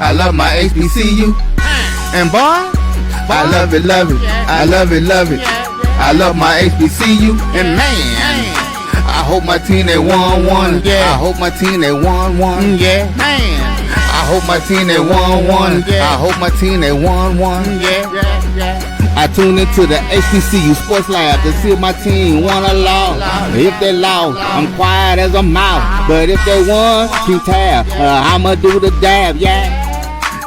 I love my HBCU. And boy, I love it, love it. I love it, love it. I love my HBCU. And man, I hope my team they won. Yeah. I hope my team they won. Yeah. Man, I hope my team they won. Yeah. I hope my team they won. Yeah. I tune into the HBCU Sports Lab to see if my team won or lost. If they lost, I'm quiet as a mouse. But if they won, keep tab. I'ma do the dab, yeah.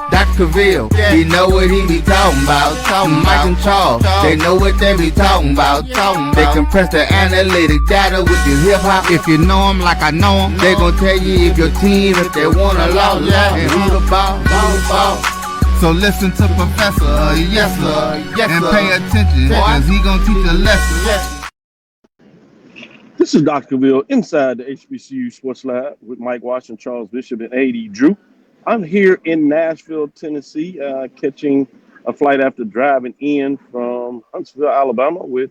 Dr. Cavil, he know what he be talking about. Mike and Charles, they know what they be talking about. They compress the analytic data with the hip hop. If you know them like I know them, they gon' tell you if your team, if they won or lost, and who the ball. So listen to Professor, yes sir, and pay attention, cause he gon' teach a lesson. This is Dr. Cavil inside the HBCU Sports Lab with Mike Washington, Charles Bishop, and A.D. Drew. I'm here in Nashville, Tennessee, catching a flight after driving in from Huntsville, Alabama with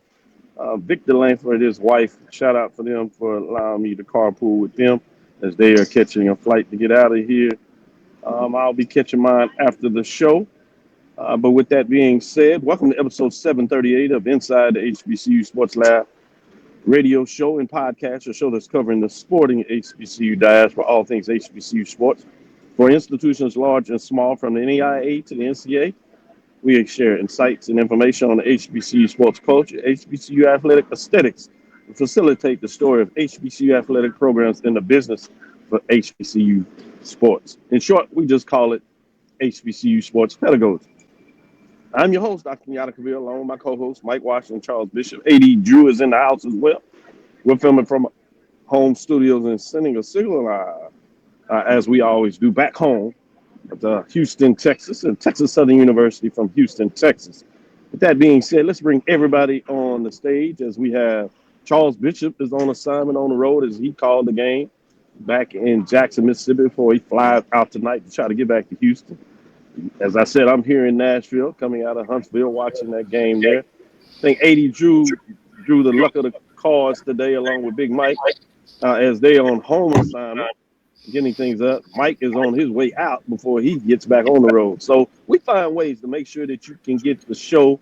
Victor Langford and his wife. Shout out for them for allowing me to carpool with them as they are catching a flight to get out of here. I'll be catching mine after the show. But with that being said, welcome to episode 738 of Inside the HBCU Sports Lab radio show and podcast, a show that's covering the sporting HBCU diaspora, all things HBCU sports. For institutions large and small, from the NAIA to the NCAA, we share insights and information on the HBCU sports culture, HBCU athletic aesthetics, and facilitate the story of HBCU athletic programs in the business for HBCU sports. In short, we just call it HBCU Sports Pedagogy. I'm your host, Dr. Kenyatta, along with my co-host, Mike Washington, Charles Bishop. A.D. Drew is in the house as well. We're filming from home studios and sending a signal, as we always do, back home at Houston, Texas, and Texas Southern University from Houston, Texas. With that being said, let's bring everybody on the stage as we have Charles Bishop is on assignment on the road as he called the game back in Jackson, Mississippi before he flies out tonight to try to get back to Houston. As I said, I'm here in Nashville, coming out of Huntsville, watching that game there. I think A.D. drew the luck of the cards today along with Big Mike as they on home assignment, getting things up. Mike is on his way out before he gets back on the road. So we find ways to make sure that you can get the show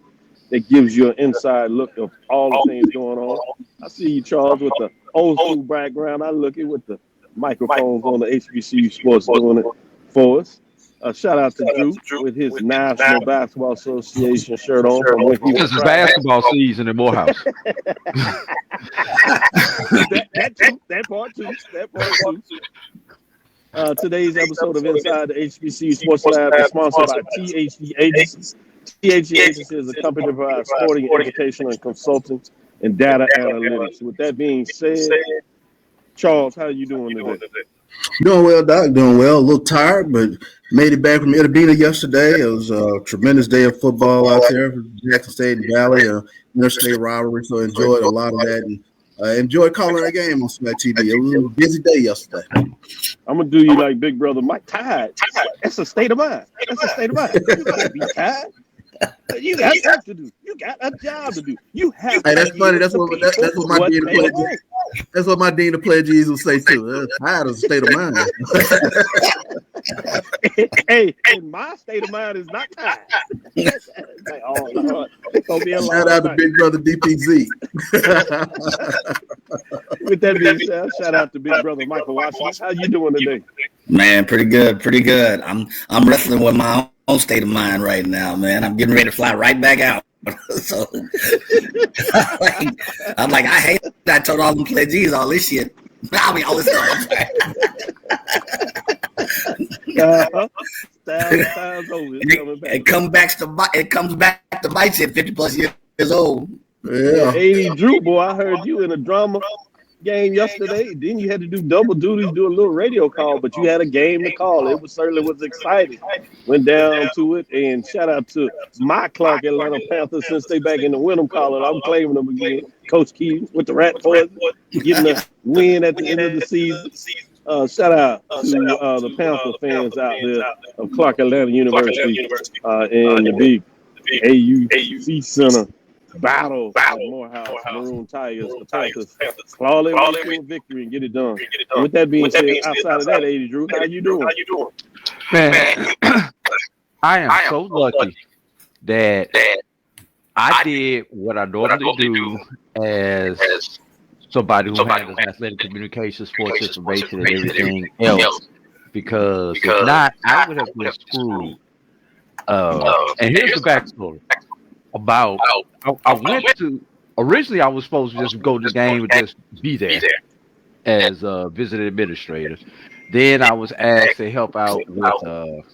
that gives you an inside look of all the things going on. I see you, Charles, with the old school background. I look at with the microphones on the HBCU Sports doing it for us. Shout out to Drew with his National Basketball Association shirt on. This is basketball season in Morehouse. that part too. Today's episode of Inside the HBCU Sports Lab is sponsored by THD Agency. THD Agency is a company that provides sporting, educational, and consulting and data analytics. With that being said, Charles, how are you doing today? Doing well, Doc. Doing well. A little tired, but made it back from Itabena yesterday. It was a tremendous day of football out there for Jackson State and Valley, interstate rivalry. So enjoyed a lot of that and enjoyed calling that game on Smack TV. It was a busy day yesterday. I'm gonna do you like Big Brother Mike. Tired. That's a state of mind. You can't be tired. You got work to do. You got a job to do. You have. Hey, that's funny. That's what my dean of pledge. That's what my dean of pledges will say too. Tired is a state of mind. Hey, my state of mind is not tired. Like, oh Lord, it's gonna be a shout out to Big Brother DPZ. With that being said, shout out to Big Brother Michael Washington. How you doing today? Man, pretty good. I'm wrestling with my own state of mind right now, man. I'm getting ready to fly right back out. So I'm like, I hate that I told all them pledges all this shit. I mean, all this stuff. It comes back to bite you at 50 plus years old. Yeah. Hey, Drew, boy, I heard you in a drama game yesterday. Then you had to do double duties, do a little radio call, but you had a game to call. It certainly was exciting. Went down to it, and shout out to my Clark Atlanta Panthers since they back in the Wyndham Collar. I'm claiming them again. Coach Key with the Rat Boys getting a win at the end of the season. Shout out to the Panther fans out there of Clark Atlanta University in the big AUC Center battle at Morehouse, Maroon Tigers, the Panthers. Claw their way to a victory and get it done. With that being said, outside of that, 80 Drew, how you doing? Man, I am so lucky that I did what I normally do as somebody who handles athletic communication, sports information, and everything else. Because if not, I would have been screwed. And here's the backstory. I went to, originally I was supposed to just go to the game and just be there as a visiting administrator. Then I was asked to help out with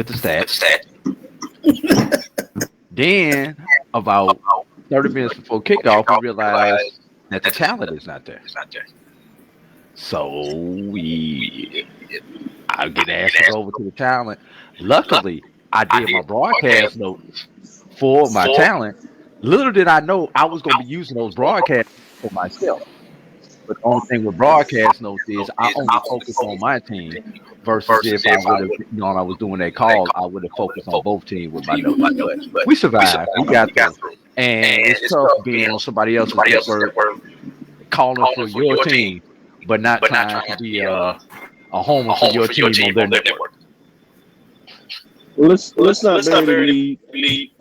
the stats. Then about 30 minutes before kickoff, we realized that the talent is not there. So I get asked to go over to the talent. Luckily, I did my broadcast notes for my talent. Little did I know I was going to be using those broadcasts for myself. But the only thing with broadcast notes is I only focus on my team versus if I would have, I was doing that call, I would have focused on both teams with my notes. But we survived. We got through. And it's tough being on somebody else's network, calling for your team, but not trying to be a homer for your team on their network. Let's not bury the lead.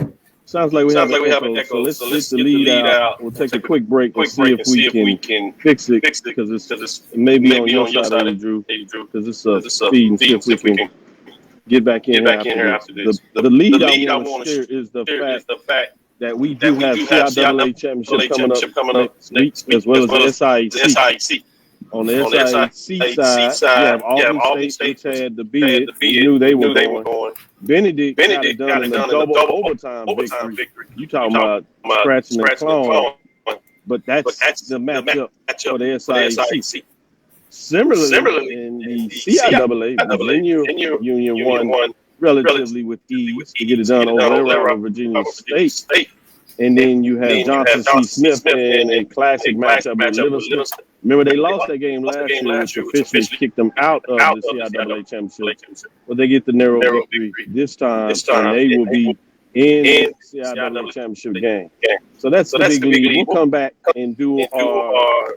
Sounds like we have an echo. So let's get the lead out. We'll take a quick break and see if we can fix it because it's maybe on your side, Drew, because it's a speed and see if we can get back in here after this. The lead I want to share is the fact that we do have CIAA championship coming up next week, as well as the SIAC. On the SIAC side, you have Albany State, which had the bid. We knew they were going. Benedict got it done in a double overtime victory. You talking about scratching and clawing, but that's the matchup for the SIAC. Similarly, in the CIAA, Virginia Union won relatively with ease to get it done over there at Virginia State. And then you have Johnson C. Smith in a classic matchup with Livingston. Remember, they lost that game last year, which officially kicked them out of the CIAA championship. But they get the narrow victory this time, and they will be in the CIAA championship game. So that's the big lead. We'll come back and do our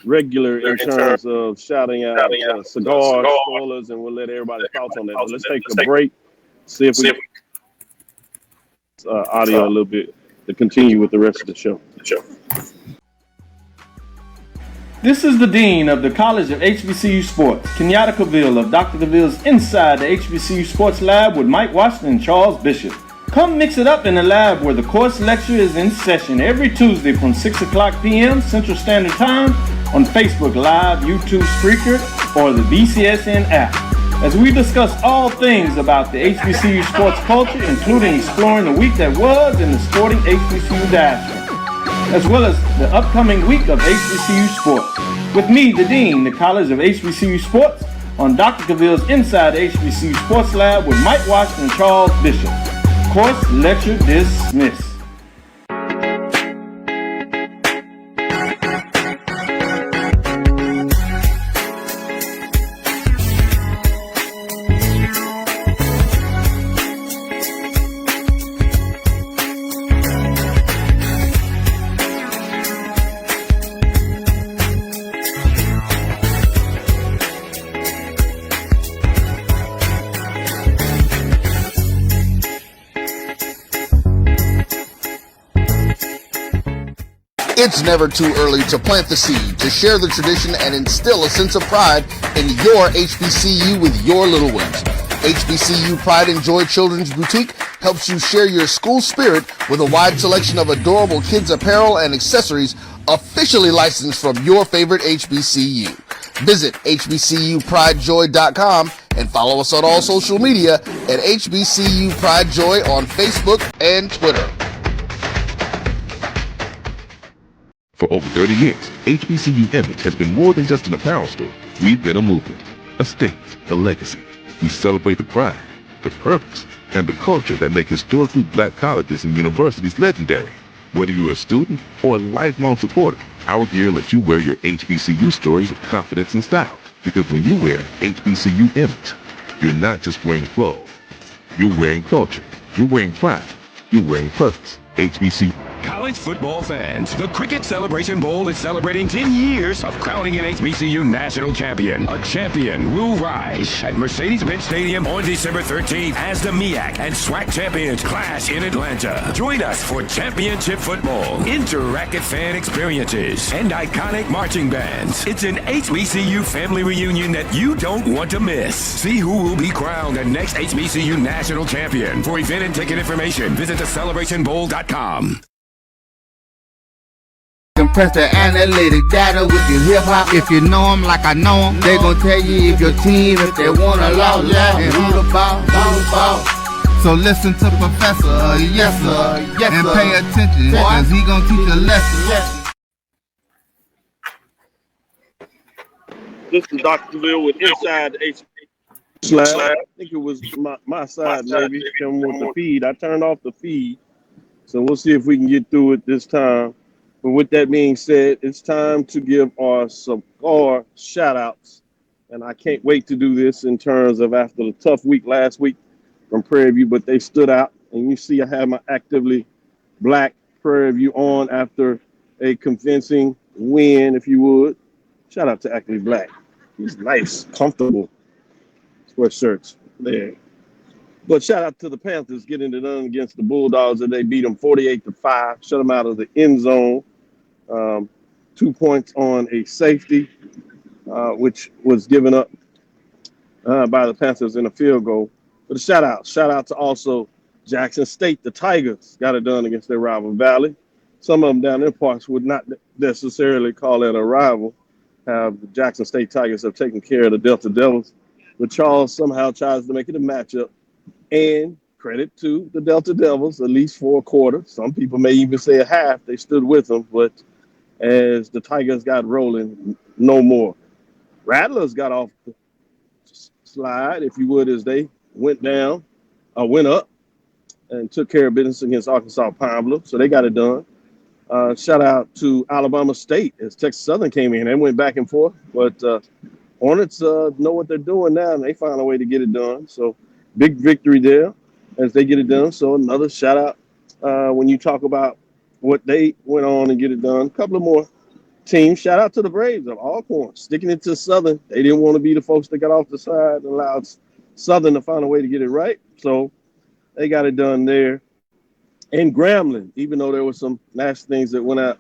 regular in terms of shouting out cigar spoilers, and we'll let everybody thoughts on that. But let's take a break, see if we audio a little bit to continue with the rest of the show. This is the Dean of the College of HBCU Sports, Kenyatta Cavil of Dr. Cavill's Inside the HBCU Sports Lab with Mike Washington and Charles Bishop. Come mix it up in the lab where the course lecture is in session every Tuesday from 6 o'clock p.m. Central Standard Time on Facebook Live, YouTube Spreaker, or the BCSN app, as we discuss all things about the HBCU sports culture, including exploring the week that was in the sporting HBCU diaspora, as well as the upcoming week of HBCU sports. With me, the Dean, the College of HBCU Sports, on Dr. Cavill's Inside the HBCU Sports Lab with Mike Washington and Charles Bishop. Course lecture dismissed. It's never too early to plant the seed, to share the tradition, and instill a sense of pride in your HBCU with your little ones. HBCU Pride and Joy Children's Boutique helps you share your school spirit with a wide selection of adorable kids apparel and accessories officially licensed from your favorite HBCU. Visit hbcupridejoy.com and follow us on all social media at HBCU Pride Joy on Facebook and Twitter. For over 30 years, HBCU Image has been more than just an apparel store. We've been a movement, a state, a legacy. We celebrate the pride, the purpose, and the culture that make historically black colleges and universities legendary. Whether you're a student or a lifelong supporter, our gear lets you wear your HBCU story with confidence and style. Because when you wear HBCU Image, you're not just wearing clothes. You're wearing culture. You're wearing pride. You're wearing purpose. HBCU. College football fans, the Cricket Celebration Bowl is celebrating 10 years of crowning an HBCU national champion. A champion will rise at Mercedes-Benz Stadium on December 13th as the MEAC and SWAC champions clash in Atlanta. Join us for championship football, interactive fan experiences, and iconic marching bands. It's an HBCU family reunion that you don't want to miss. See who will be crowned the next HBCU national champion. For event and ticket information, visit thecelebrationbowl.com. Compress the analytic data with your hip hop. If you know them like I know them, they gon' tell you if your team, if they want a law, and who the ball. So listen to Professor, yes sir, and pay attention, cause he gon' teach a lesson. This is Dr. Cavil with Inside the HBCU Lab. I think it was my side maybe coming with the feed. I turned off the feed, so we'll see if we can get through it this time. But with that being said, it's time to give our cigar shout outs. And I can't wait to do this in terms of after the tough week last week from Prairie View, but they stood out. And you see I have my actively black Prairie View on after a convincing win, if you would. Shout out to Actively Black. These nice, comfortable sweatshirts there. But shout out to the Panthers getting it done against the Bulldogs, and they beat them 48-5, shut them out of the end zone. 2 points on a safety, which was given up by the Panthers in a field goal. But a shout out to also Jackson State. The Tigers got it done against their rival Valley. Some of them down in parts would not necessarily call it a rival. The Jackson State Tigers have taken care of the Delta Devils, but Charles somehow tries to make it a matchup. And credit to the Delta Devils, at least for a quarter. Some people may even say a half. They stood with them, but as the Tigers got rolling, no more. Rattlers got off the slide, if you would, as they went up and took care of business against Arkansas Pine Bluff. So they got it done. Shout out to Alabama State as Texas Southern came in. They went back and forth, but Hornets know what they're doing now, and they found a way to get it done. So big victory there as they get it done. So another shout out when you talk about what they went on and get it done. A couple of more teams. Shout out to the Braves of Alcorn, sticking it to Southern. They didn't want to be the folks that got off the side and allowed Southern to find a way to get it right. So they got it done there. And Grambling, even though there were some nasty things that went out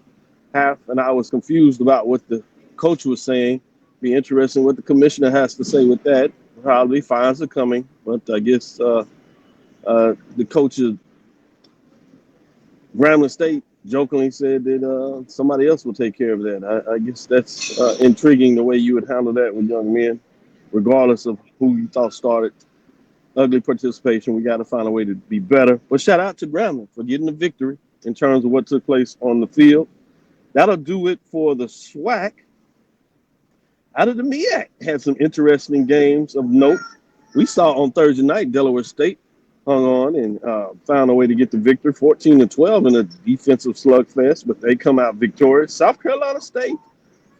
half, and I was confused about what the coach was saying. Be interesting what the commissioner has to say with that. Probably fines are coming, but I guess the coach of Grambling State jokingly said that somebody else will take care of that. I guess that's intriguing the way you would handle that with young men, regardless of who you thought started ugly participation. We got to find a way to be better. But shout out to Grambling for getting the victory in terms of what took place on the field. That'll do it for the SWAC. Out of the MEAC, had some interesting games of note. We saw on Thursday night, Delaware State hung on and found a way to get the victory, 14-12 in a defensive slugfest, but they come out victorious. South Carolina State,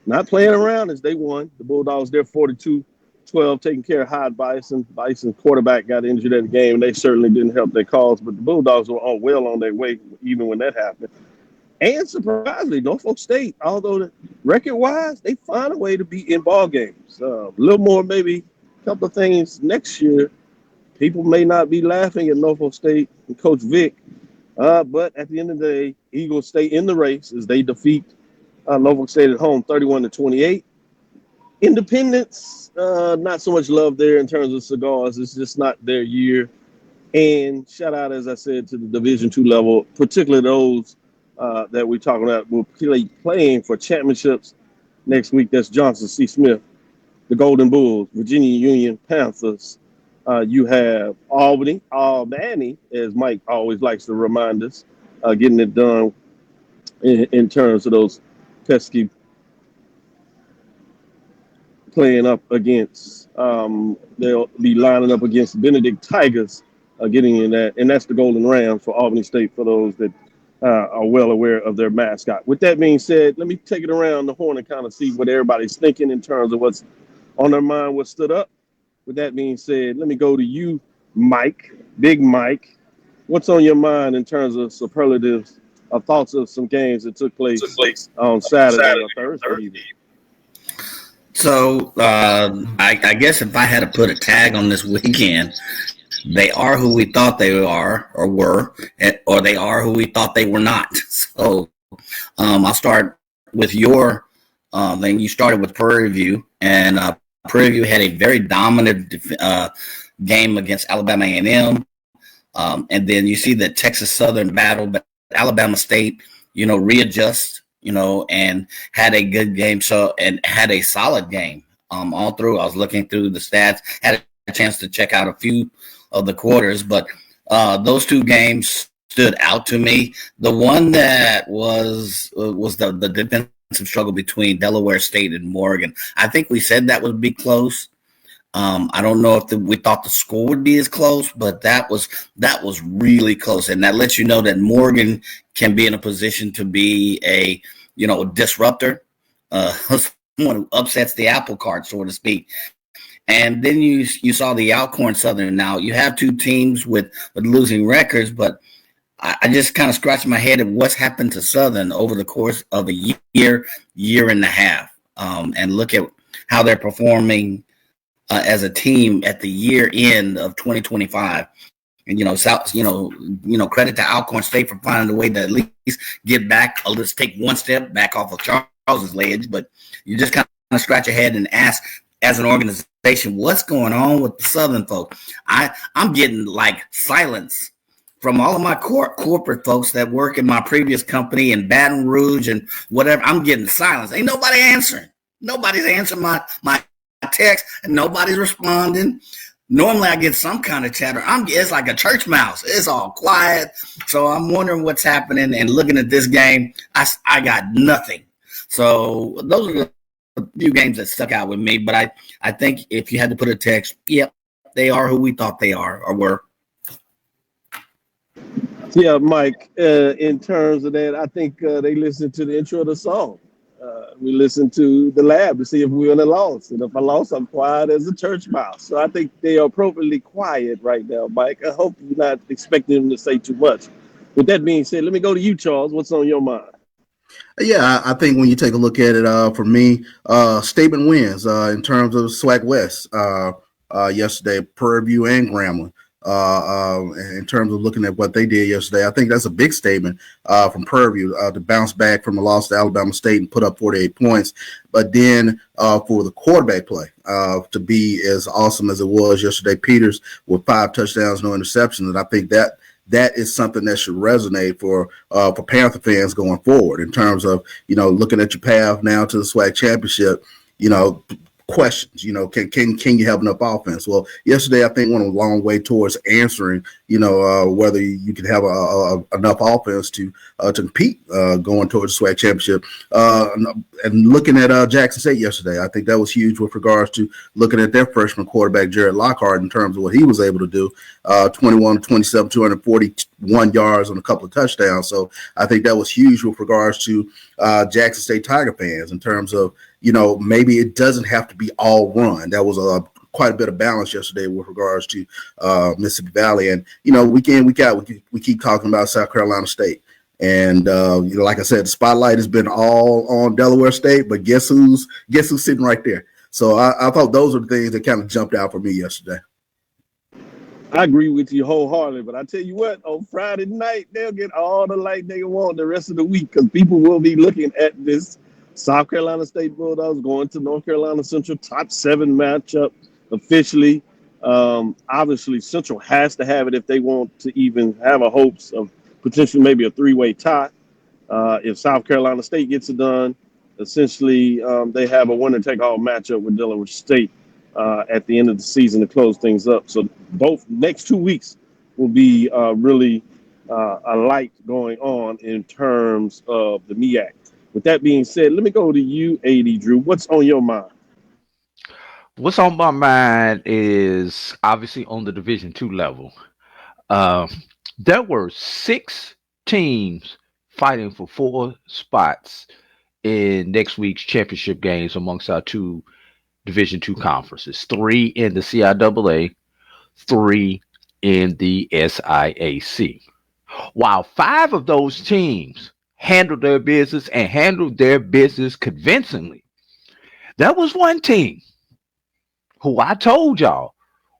not playing around as they won. The Bulldogs, they're 42-12, taking care of Hyde Bison. Bison quarterback got injured at the game, and they certainly didn't help their cause, but the Bulldogs were well on their way even when that happened. And surprisingly, Norfolk State, although record-wise, they find a way to be in ball games. A little more, maybe a couple of things next year. People may not be laughing at Norfolk State and Coach Vic, but at the end of the day, Eagles stay in the race as they defeat Norfolk State at home 31-28. Independence, not so much love there in terms of cigars. It's just not their year. And shout out, as I said, to the Division II level, particularly those that we're talking about will be playing for championships next week. That's Johnson C. Smith, the Golden Bulls, Virginia Union Panthers. You have Albany, as Mike always likes to remind us, getting it done in terms of those pesky playing up against. They'll be lining up against Benedict Tigers, getting in that, and that's the Golden Rams for Albany State, for those that are well aware of their mascot. With that being said, let me take it around the horn and kind of see what everybody's thinking in terms of what's on their mind, what stood up. With that being said, let me go to you, Mike, Big Mike. what's on your mind in terms of superlatives or thoughts of some games that took place on Saturday or Thursday even? So I guess if I had to put a tag on this weekend, they are who we thought they are or were, or they are who we thought they were not. So I'll start with your thing. You started with Prairie View, and Prairie View had a very dominant game against Alabama A&M. And then you see the Texas Southern battle, but Alabama State, readjust, and had a good game. So, and had a solid game all through. I was looking through the stats, had a chance to check out a few of the quarters, but those two games stood out to me. The one that was the defensive struggle between Delaware State and Morgan. I think we said that would be close. I don't know if we thought the score would be as close, but that was really close, and that lets you know that Morgan can be in a position to be a disruptor, someone who upsets the apple cart, so to speak. And then you saw the Alcorn Southern. Now you have two teams with losing records, but I just kind of scratched my head at what's happened to Southern over the course of a year and a half, and look at how they're performing as a team at the year end of 2025. And credit to Alcorn State for finding a way to at least get back. Let's take one step back off of Charles's ledge, but you just kind of scratch your head and ask, as an organization, what's going on with the Southern folks? I'm getting like silence from all of my corporate folks that work in my previous company in Baton Rouge and whatever. I'm getting silence. Ain't nobody answering. Nobody's answering my text, and nobody's responding. Normally I get some kind of chatter. It's like a church mouse. It's all quiet. So I'm wondering what's happening, and looking at this game, I got nothing. So those are the few games that stuck out with me. But I think if you had to put a text, yep, they are who we thought they are or were. Yeah, Mike, in terms of that, I think they listened to the intro of the song. We listened to the lab to see if we were in a loss. And if I lost, I'm quiet as a church mouse. So I think they are appropriately quiet right now, Mike. I hope you're not expecting them to say too much. With that being said, let me go to you, Charles. What's on your mind? Yeah, I think when you take a look at it, for me, statement wins in terms of SWAC West yesterday, Prairie View and Grambling. In terms of looking at what they did yesterday, I think that's a big statement from Prairie View to bounce back from the loss to Alabama State and put up 48 points. But then for the quarterback play to be as awesome as it was yesterday, Peters with 5 touchdowns, no interceptions, and I think that is something that should resonate for Panther fans going forward in terms of looking at your path now to the SWAC championship. Questions, can you have enough offense? Well, yesterday I think went a long way towards answering, whether you can have enough offense to compete going towards the SWAC championship. And looking at Jackson State yesterday, I think that was huge with regards to looking at their freshman quarterback Jared Lockhart in terms of what he was able to do, 21-27, 241 yards on a couple of touchdowns. So I think that was huge with regards to Jackson State Tiger fans in terms of maybe it doesn't have to be all run. That was quite a bit of balance yesterday with regards to Mississippi Valley. And, week in, week out, we keep talking about South Carolina State. And, like I said, the spotlight has been all on Delaware State, but guess who's sitting right there? So I thought those are the things that kind of jumped out for me yesterday. I agree with you wholeheartedly, but I tell you what, on Friday night, they'll get all the light they want the rest of the week because people will be looking at this South Carolina State Bulldogs going to North Carolina Central top 7 matchup officially. Obviously, Central has to have it if they want to even have a hopes of potentially maybe a 3-way tie. If South Carolina State gets it done, essentially they have a winner-take-all matchup with Delaware State at the end of the season to close things up. So both next 2 weeks will be really a light going on in terms of the MEAC. With that being said, let me go to you, AD Drew. What's on your mind? What's on my mind is obviously on the Division II level. There were 6 teams fighting for 4 spots in next week's championship games amongst our 2 Division II conferences. 3 in the CIAA, 3 in the SIAC. While 5 of those teams handled their business and handled their business convincingly, there was one team who I told y'all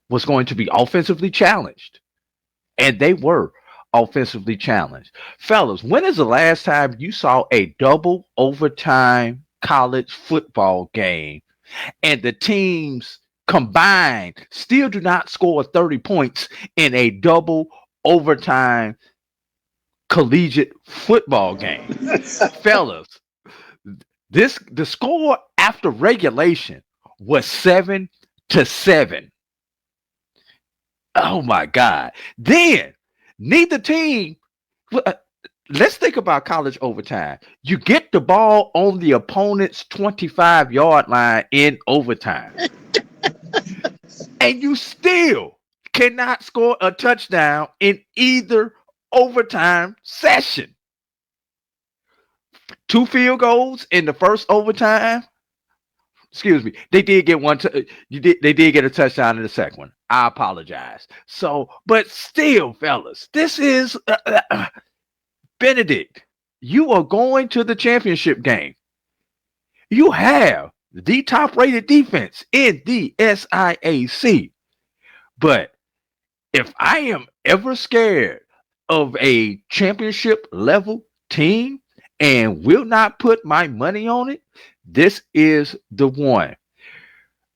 was going to be offensively challenged. And they were offensively challenged. Fellas, when is the last time you saw a double overtime college football game and the teams combined still do not score 30 points in a double overtime collegiate football game? Fellas, the score after regulation was 7-7. Oh my God. Then neither team, let's think about college overtime. You get the ball on the opponent's 25-yard line in overtime. And you still cannot score a touchdown in either overtime session. 2 field goals in the first overtime. Excuse me. They did get they did get a touchdown in the second one. I apologize. So, but still, fellas, this is Benedict. You are going to the championship game. You have the top-rated defense in the SIAC. But if I am ever scared of a championship level team and will not put my money on it, this is the one.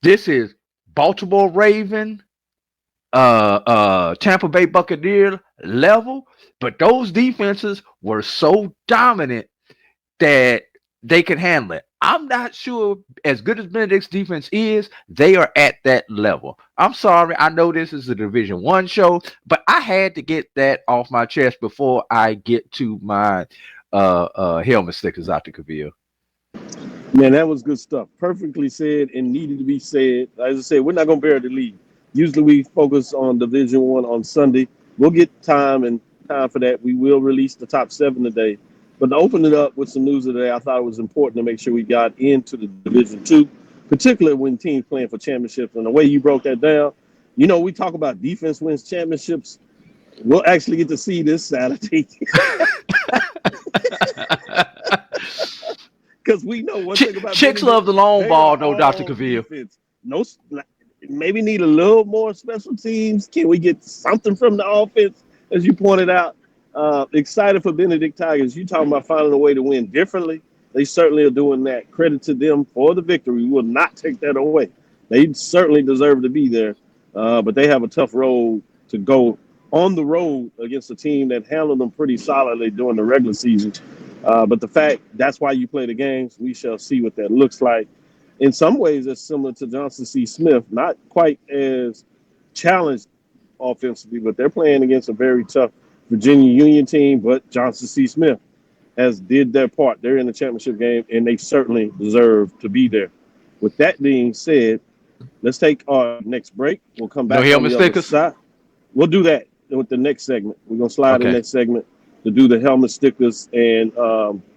This is Baltimore Raven, Tampa Bay Buccaneer level, but those defenses were so dominant that they could handle it. I'm not sure, as good as Benedict's defense is, they are at that level. I'm sorry, I know this is a Division I show, but I had to get that off my chest before I get to my helmet stickers out the Cavil. Man, that was good stuff. Perfectly said and needed to be said. As I said, we're not going to bury the lead. Usually we focus on Division I on Sunday. We'll get time for that. We will release the top 7 today. But to open it up with some news today, I thought it was important to make sure we got into the Division II, particularly when teams playing for championships. And the way you broke that down, you know, we talk about defense wins championships. We'll actually get to see this Saturday. Because we know one thing about Chicks love the long ball, though, Dr. Cavil. No, maybe need a little more special teams. Can we get something from the offense, as you pointed out? Excited for Benedict Tigers. You talking about finding a way to win differently. They certainly are doing that. Credit to them for the victory. We will not take that away. They certainly deserve to be there, but they have a tough road to go on the road against a team that handled them pretty solidly during the regular season. But the fact, that's why you play the games. We shall see what that looks like. In some ways, it's similar to Johnson C. Smith, not quite as challenged offensively, but they're playing against a very tough Virginia Union team, but Johnson C. Smith has did their part. They're in the championship game, and they certainly deserve to be there. With that being said, let's take our next break. We'll come back on the other side. We'll do that with the next segment. We're going to slide in the next segment to do the helmet stickers and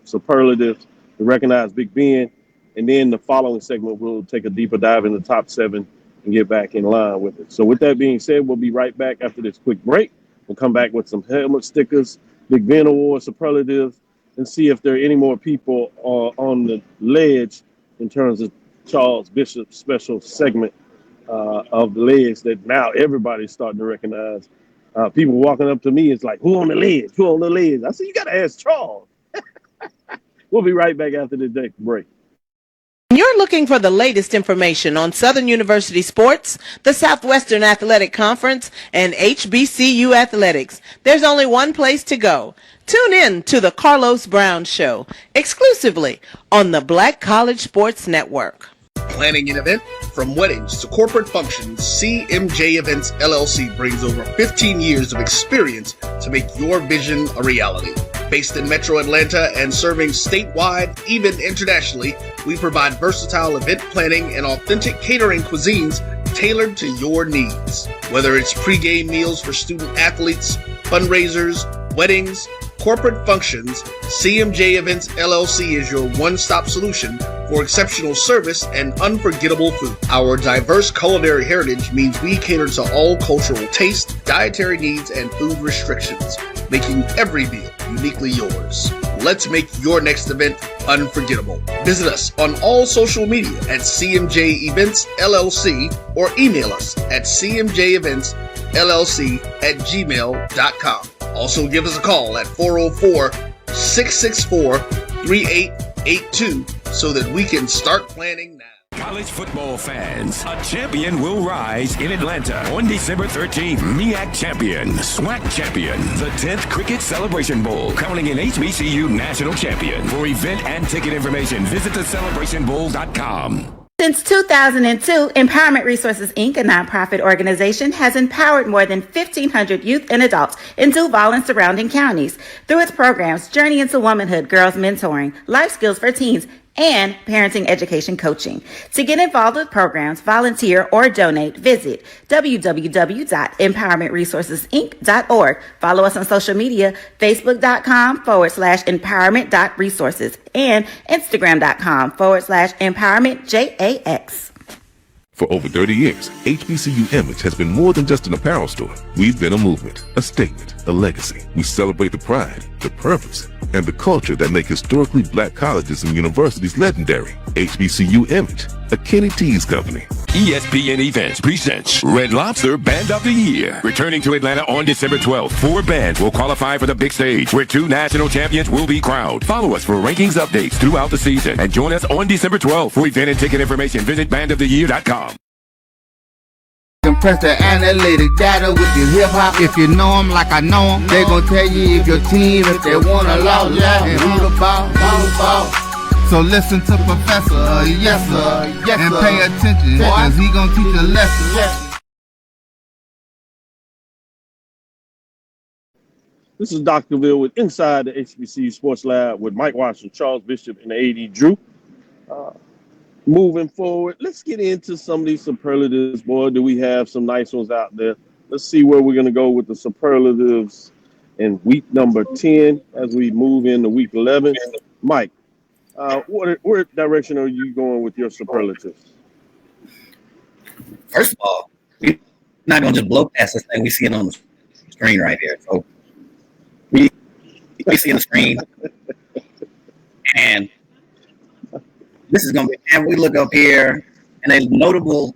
superlatives to recognize Big Ben. And then the following segment, we'll take a deeper dive in the top 7 and get back in line with it. So with that being said, we'll be right back after this quick break. We'll come back with some helmet stickers, Big Ben Award superlatives, and see if there are any more people on the ledge in terms of Charles Bishop's special segment of the ledge that now everybody's starting to recognize. People walking up to me, it's like, who on the ledge? Who on the ledge? I said, you got to ask Charles. We'll be right back after this next break. You're looking for the latest information on Southern University sports, the Southwestern Athletic Conference, and HBCU athletics. There's only one place to go. Tune in to the Carlos Brown Show, exclusively on the Black College Sports Network. Planning an event? From weddings to corporate functions, CMJ Events LLC brings over 15 years of experience to make your vision a reality. Based in Metro Atlanta and serving statewide, even internationally, we provide versatile event planning and authentic catering cuisines tailored to your needs. Whether it's pre-game meals for student athletes, fundraisers, weddings, corporate functions, CMJ Events LLC is your one-stop solution for exceptional service and unforgettable food. Our diverse culinary heritage means we cater to all cultural tastes, dietary needs, and food restrictions, making every meal uniquely yours. Let's make your next event unforgettable. Visit us on all social media at CMJ Events LLC or email us at cmjeventsllc@gmail.com. Also give us a call at 404-664-3882 so that we can start planning now. College football fans, a champion will rise in Atlanta on December 13th. MEAC champion, SWAC champion, the 10th Cricket Celebration Bowl, crowning an HBCU national champion. For event and ticket information, visit thecelebrationbowl.com. Since 2002, Empowerment Resources, Inc., a nonprofit organization, has empowered more than 1,500 youth and adults in Duval and surrounding counties through its programs Journey into Womanhood, Girls Mentoring, Life Skills for Teens, and parenting education coaching. To get involved with programs, volunteer, or donate, visit www.empowermentresourcesinc.org. Follow us on social media, facebook.com/empowerment.resources and instagram.com/empowermentjax. For over 30 years, HBCU Image has been more than just an apparel store. We've been a movement, a statement, a legacy. We celebrate the pride, the purpose, and the culture that make historically black colleges and universities legendary. HBCU Image, a Kenny T's company. ESPN Events presents Red Lobster Band of the Year. Returning to Atlanta on December 12th, 4 bands will qualify for the big stage, where 2 national champions will be crowned. Follow us for rankings updates throughout the season, and join us on December 12th. For event and ticket information, visit bandoftheyear.com. Compress the analytic data with your hip hop. If you know them like I know them, they gon' tell you if your team, if they want a lot, and who the ball. So listen to Professor, yes sir, and pay attention, cause he gon' teach a lesson. This is Dr. Cavil with Inside the HBCU Sports Lab with Mike Washington, Charles Bishop, and AD Drew. Moving forward, let's get into some of these superlatives. Boy, do we have some nice ones out there. Let's see where we're going to go with the superlatives in week number 10 as we move into week 11. Mike, where direction are you going with your superlatives? First of all, we're not going to just blow past this thing. We see it on the screen right here. So we see the screen, and this is going to be, and we look up here, and a notable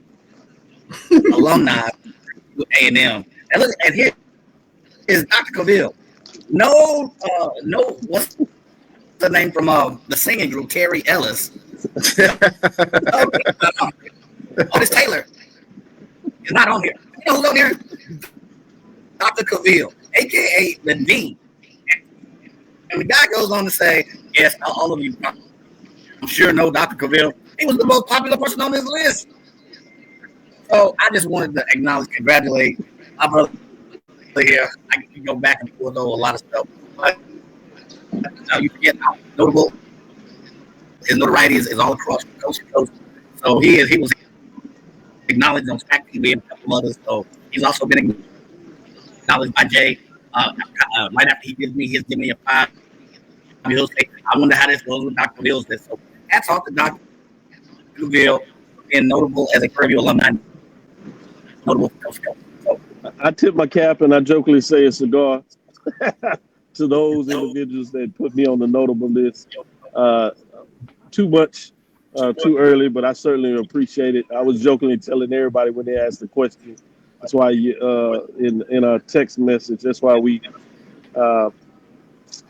alumni with A&M. And look, and here is Dr. Cavil. No, what's the name from the singing group, Terry Ellis? This Taylor is not on here. You know who's on here? Dr. Cavil, a.k.a. the Dean. And the guy goes on to say, yes, all of you, I'm sure know Dr. Cavil. He was the most popular person on this list. So I just wanted to congratulate my brother here. I can go back and forth over a lot of stuff. But you forget how notable his notoriety is all across the coast to coast. So he was acknowledged on Stack TV and a couple others. So he's also been acknowledged by Jay. Right after he gives me a 5. I wonder how this goes with Dr. Cavil's list. So hats off to Dr. Cavil, being notable as a Prairie alumni. Notable. So, I tip my cap and I jokingly say a cigar to those individuals that put me on the notable list. Too much, too early, but I certainly appreciate it. I was jokingly telling everybody when they asked the question. That's why in our text message, that's why we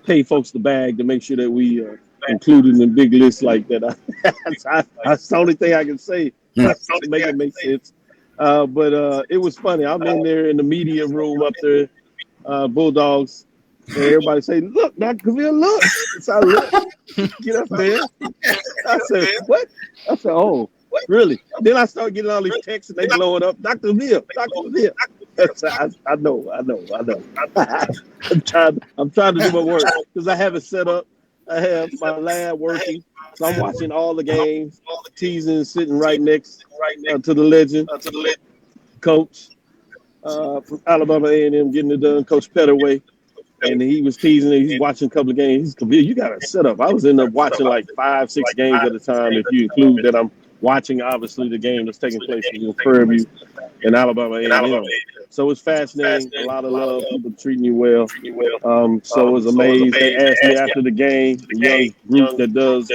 pay folks the bag to make sure that we included in big lists like that. That's the only thing I can say to make it make sense. But it was funny. I'm in there in the media room up there, Bulldogs, and everybody say, "Look, Dr. Cavil, look." So I look, get up there. I said, "What?" I said, "Oh, really?" Then I start getting all these texts and they blowing up. Dr. Cavil, Dr. Cavil. I know. I'm trying to do my work because I have it set up. I have my lab working, so I'm watching all the games. Teasing sitting right next to the legend, coach from Alabama A&M getting it done, Coach Petterway. and he was teasing it. He's watching a couple of games. He's Cavil, you got to set up. I was ended up watching like 5-6 games at a time. If you include that, I'm watching obviously the game that's taking place in Prairie and Alabama A&M. So it's fascinating. A lot of love. People treating you well. So it was amazing. They asked me after the game, the young group that does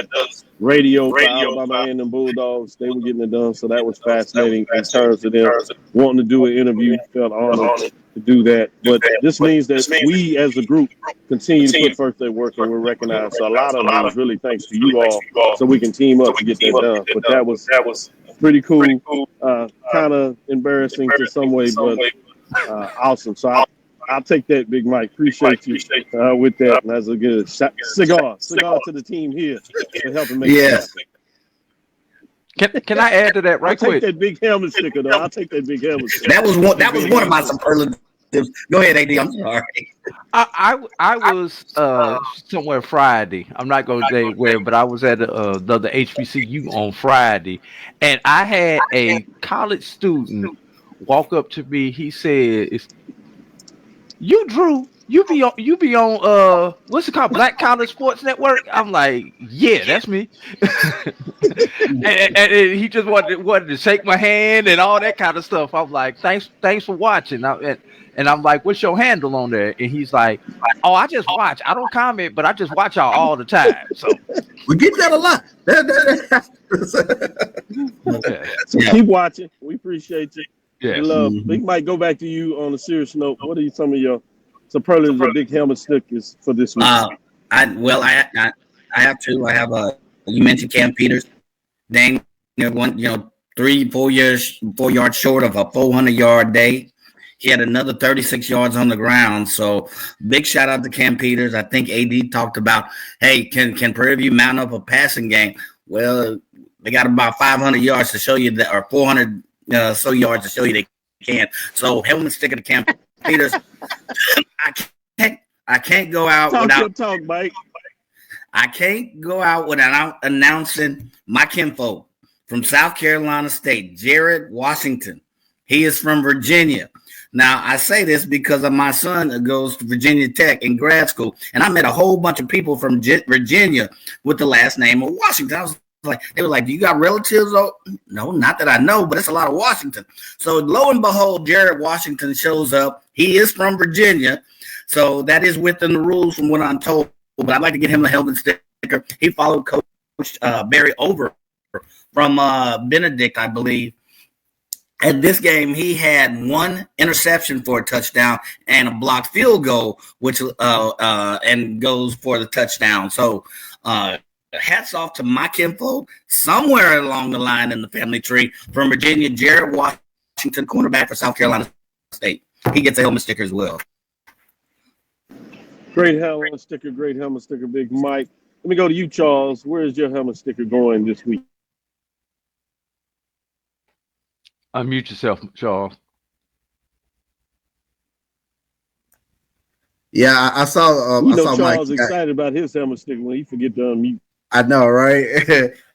radio for Alabama A&M Bulldogs, they were getting it done. So that was fascinating in terms of them wanting to do an interview. Felt honored to do that. But this means that we as a group continue to put first day work and we're recognized. So a lot of it is really thanks to you all so we can team up to get that done. But that was pretty cool. Kind of embarrassing to some way, but awesome. So I'll take that, Big Mike. Appreciate you with that. And that's a good cigar to the team here for helping make it happen. Can I add to that right quick? I'll take that big helmet sticker, though. I'll take that big helmet sticker. That was one of my superlatives. Go ahead, AD. I'm sorry. I was somewhere Friday. I'm not going to say where, but I was at the HBCU on Friday, and I had a college student walk up to me. He said, "You Drew, you be on what's it called, Black College Sports Network?" I'm like, "Yeah, that's me." and he just wanted to shake my hand and all that kind of stuff. I'm like, "Thanks for watching." And I'm like, "What's your handle on there?" And he's like, "Oh, I just watch. I don't comment, but I just watch y'all all the time." So we get that a lot. So keep watching. We appreciate you. Yeah. Love. We might go back to you on a serious note. What are some of your superlatives or big helmet stickers for this week? I have two. I have you mentioned Cam Peters. Dang, 4 yards short of a 400-yard day. He had another 36 yards on the ground. So big shout out to Cam Peters. I think AD talked about, hey, can Prairie View mount up a passing game? Well, they got about 500 yards to show you that, or 400 so yards to show you they can. So helmet sticker to Cam Peters. I can't go out talk, Mike. I can't go out without announcing my kinfolk from South Carolina State, Jared Washington. He is from Virginia. Now, I say this because of my son that goes to Virginia Tech in grad school, and I met a whole bunch of people from Virginia with the last name of Washington. I was like, they were like, "Do you got relatives?" Oh, no, not that I know, but it's a lot of Washington. So lo and behold, Jared Washington shows up. He is from Virginia, so that is within the rules from what I'm told. But I'd like to get him a helmet sticker. He followed Coach Barry over from Benedict, I believe. At this game, he had one interception for a touchdown and a blocked field goal, which and goes for the touchdown. So hats off to my kinfolk somewhere along the line in the family tree from Virginia, Jared Washington, cornerback for South Carolina State. He gets a helmet sticker as well. Great helmet sticker, Big Mike. Let me go to you, Charles. Where's your helmet sticker going this week? Unmute yourself, Charles. Yeah, I saw. I saw Charles Mike excited about his helmet sticker when he forget to unmute. I know, right?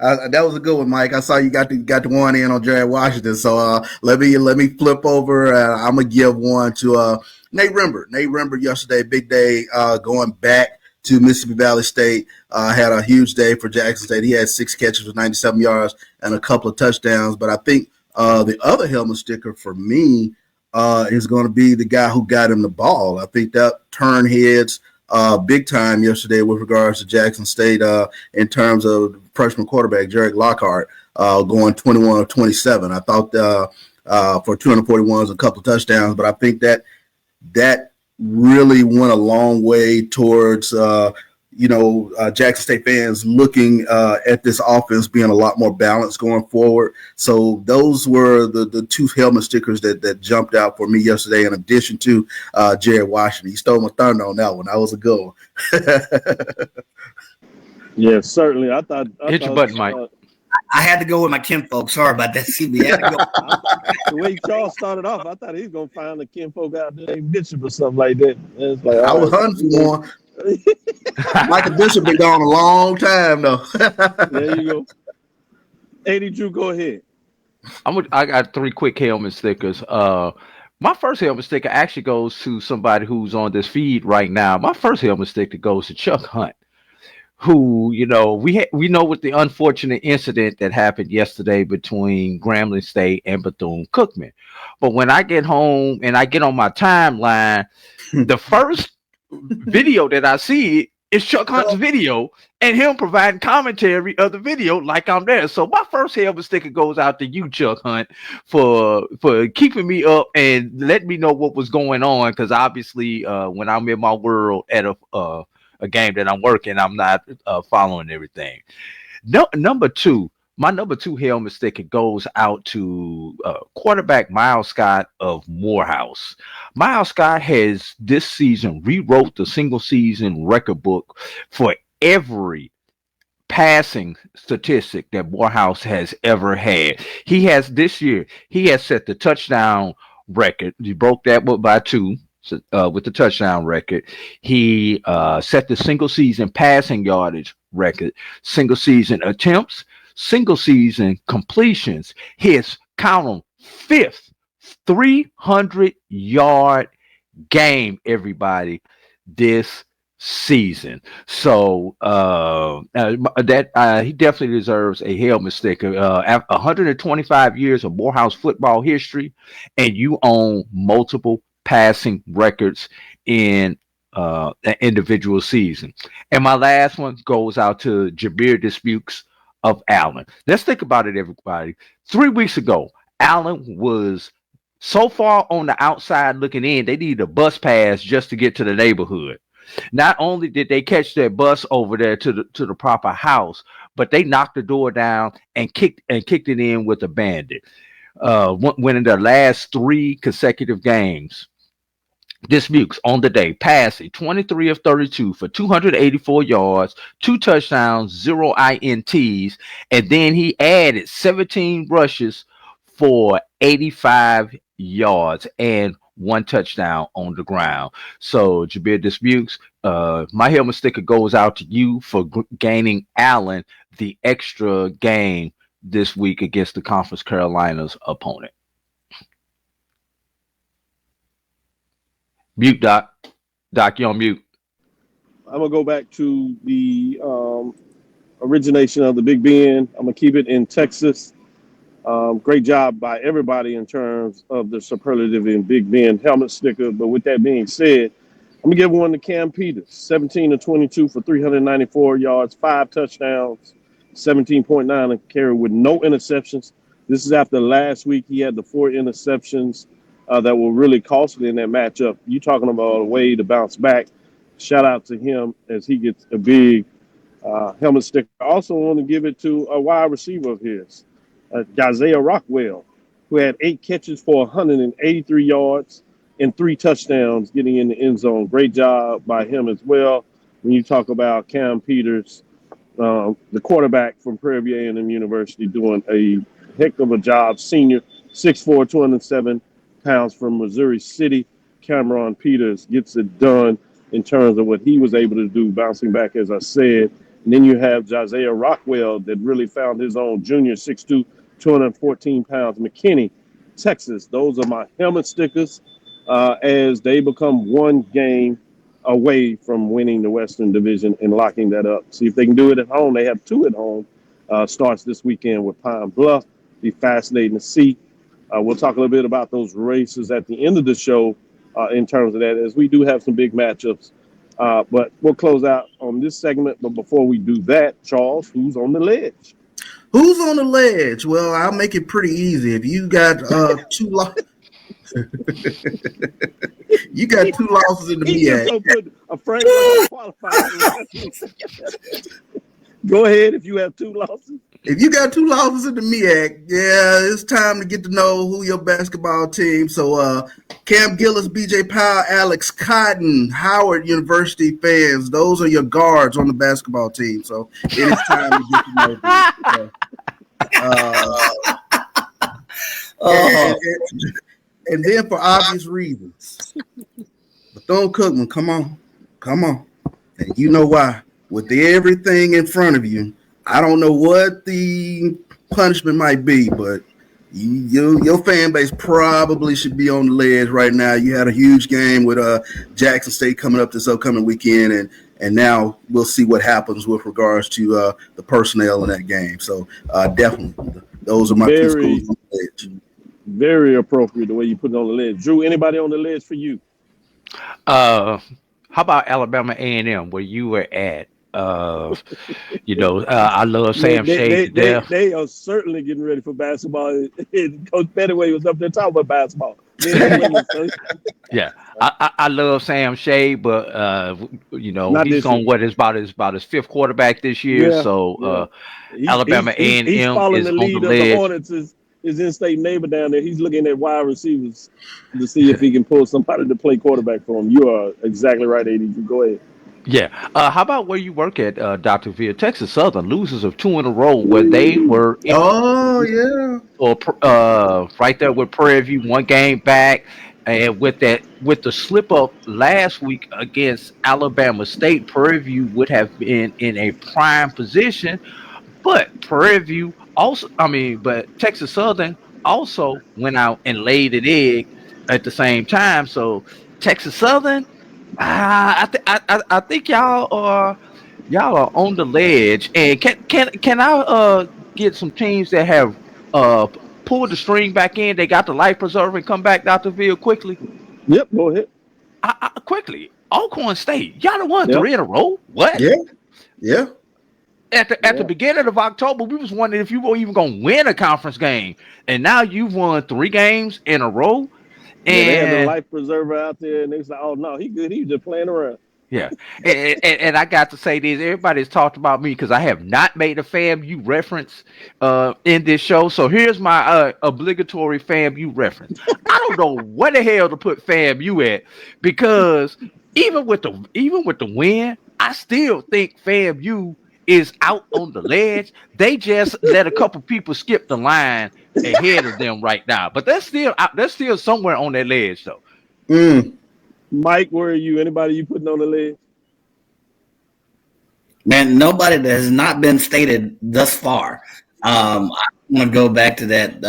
That was a good one, Mike. I saw you got the one in on Jared Washington. So let me flip over. I'm gonna give one to Nate Rembert. Nate Rembert yesterday, big day, going back to Mississippi Valley State. Had a huge day for Jackson State. He had 6 catches for 97 yards and a couple of touchdowns. But I think the other helmet sticker for me is going to be the guy who got him the ball. I think that turned heads big time yesterday with regards to Jackson State in terms of freshman quarterback Jarek Lockhart going 21 of 27. I thought for 241 a couple of touchdowns, but I think that really went a long way towards Jackson State fans looking at this offense being a lot more balanced going forward. So those were the two helmet stickers that jumped out for me yesterday, in addition to Jared Washington. He stole my thunder on that one. That was a good one. Yeah, certainly. I thought hit your button, Mike. I had to go with my kinfolk. Sorry about that, CB. Had to go. The way Charles started off, I thought he was going to find a kinfolk out there named Bishop or something like that. It's like, I was hunting for one. Michael Bishop been gone a long time though. There you go. 80 Drew, go ahead. I got 3 quick helmet stickers. My first helmet sticker actually goes to somebody who's on this feed right now. My first helmet sticker goes to Chuck Hunt, who, we know with the unfortunate incident that happened yesterday between Grambling State and Bethune-Cookman. But when I get home and I get on my timeline, the first video that I see is Chuck Hunt's video and him providing commentary of the video like I'm there. So my first helmet sticker goes out to you, Chuck Hunt, for keeping me up and letting me know what was going on. Because obviously, when I'm in my world at a game that I'm working, I'm not following everything. No, my number two helmet sticker goes out to quarterback Miles Scott of Morehouse. Miles Scott has this season rewrote the single season record book for every passing statistic that Morehouse has ever had. He has set the touchdown record. He broke that by 2. With the touchdown record. He set the single season passing yardage record, single season attempts, single season completions. His count on 5th 300-yard game, everybody, this season. So he definitely deserves a helmet sticker. 125 years of Morehouse football history, and you own multiple passing records in an individual season. And my last one goes out to Jabir Disputes of Allen. Let's think about it, everybody. 3 weeks ago, Allen was so far on the outside looking in, they needed a bus pass just to get to the neighborhood. Not only did they catch their bus over there to the proper house, but they knocked the door down and kicked it in with a bandit. Winning their last 3 consecutive games. Disputes on the day, passing 23 of 32 for 284 yards, 2 touchdowns, 0 INTs, and then he added 17 rushes for 85 yards and 1 touchdown on the ground. So Jabir Disputes, my helmet sticker goes out to you for gaining Allen the extra game this week against the Conference Carolinas opponent. Mute, Doc. Doc, you're on mute. I'm going to go back to the origination of the Big Ben. I'm going to keep it in Texas. Great job by everybody in terms of the superlative in Big Ben helmet sticker. But with that being said, I'm going to give one to Cam Peters. 17 of 22 for 394 yards, 5 touchdowns, 17.9 carry with no interceptions. This is after last week he had the 4 interceptions that were really costly in that matchup. You talking about a way to bounce back. Shout out to him as he gets a big helmet sticker. I also want to give it to a wide receiver of his, Isaiah Rockwell, who had 8 catches for 183 yards and 3 touchdowns getting in the end zone. Great job by him as well. When you talk about Cam Peters, the quarterback from Prairie A&M University, doing a heck of a job. Senior, 6'4", 207 pounds from Missouri City. Cameron Peters gets it done in terms of what he was able to do, bouncing back, as I said. And then you have Isaiah Rockwell that really found his own, junior, 6'2", 214 pounds. McKinney, Texas. Those are my helmet stickers as they become 1 game away from winning the Western Division and locking that up. See if they can do it at home. They have 2 at home. Starts this weekend with Pine Bluff. Be fascinating to see. We'll talk a little bit about those races at the end of the show in terms of that, as we do have some big matchups. But we'll close out on this segment. But before we do that, Charles, who's on the ledge? Who's on the ledge? Well, I'll make it pretty easy. If you got 2 losses, you got 2 losses in the MEAC. A Frank qualified. Go ahead if you have 2 losses. If you got 2 losses in the MEAC, yeah, it's time to get to know who your basketball team. So Cam Gillis, BJ Powell, Alex Cotton, Howard University fans, those are your guards on the basketball team. So it is time to get to know them. And then for obvious reasons, Bethune-Cookman, come on. And you know why. With everything in front of you, I don't know what the punishment might be, but your fan base probably should be on the ledge right now. You had a huge game with Jackson State coming up this upcoming weekend, and now we'll see what happens with regards to the personnel in that game. So definitely, those are my two schools on the ledge. Very appropriate the way you put it on the ledge. Drew, anybody on the ledge for you? How about Alabama A&M, where you were at? I love Sam Shade to death. They are certainly getting ready for basketball. Coach Pettaway was up there talking about basketball. Yeah, I love Sam Shade, but he's on what is about his fifth quarterback this year. Yeah, so Alabama A&M is on the lead the of the ledge. Hornets. His in-state neighbor down there, he's looking at wide receivers to see if he can pull somebody to play quarterback for him. You are exactly right, AD. Go ahead. Yeah. How about where you work at, Dr. Veer? Texas Southern losers of 2 in a row, where they were right there with Prairie View, 1 game back, and with the slip up last week against Alabama State, Prairie View would have been in a prime position, but but Texas Southern also went out and laid an egg at the same time. So Texas Southern, I think y'all are on the ledge. And can I get some teams that have pulled the string back in? They got the life preserver and come back, Dr. Veal, quickly. Yep, go ahead. Quickly, Alcorn State, y'all done won 3 in a row. What? Yeah. At the beginning of October, we was wondering if you were even going to win a conference game, and now you've won 3 games in a row. And they had the life preserver out there, and they was like, "Oh no, he good. He was just playing around." Yeah, and I got to say this. Everybody's talked about me because I have not made a FAMU reference in this show. So here's my obligatory FAMU reference. I don't know what the hell to put FAMU at, because even with the win, I still think FAMU is out on the ledge. They just let a couple people skip the line ahead of them right now, but they're still somewhere on that ledge though. Mike, where are you? Anybody you putting on the ledge? Man, nobody that has not been stated thus far. I want to go back to that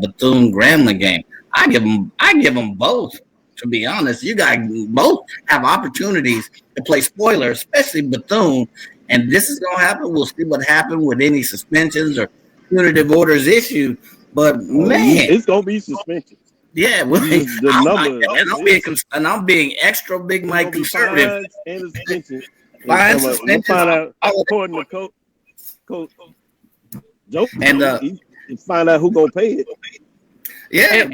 Bethune-Grambling game. I give them both. To be honest, you guys both have opportunities to play spoiler, especially Bethune. And this is going to happen. We'll see what happens with any suspensions or punitive orders issued. But man, it's going to be suspensions. Yeah, well, I'm being extra big, Mike, conservative. And suspensions. Fine suspensions. Find out according to Coach Joe, and find out who's gonna pay it. Yeah,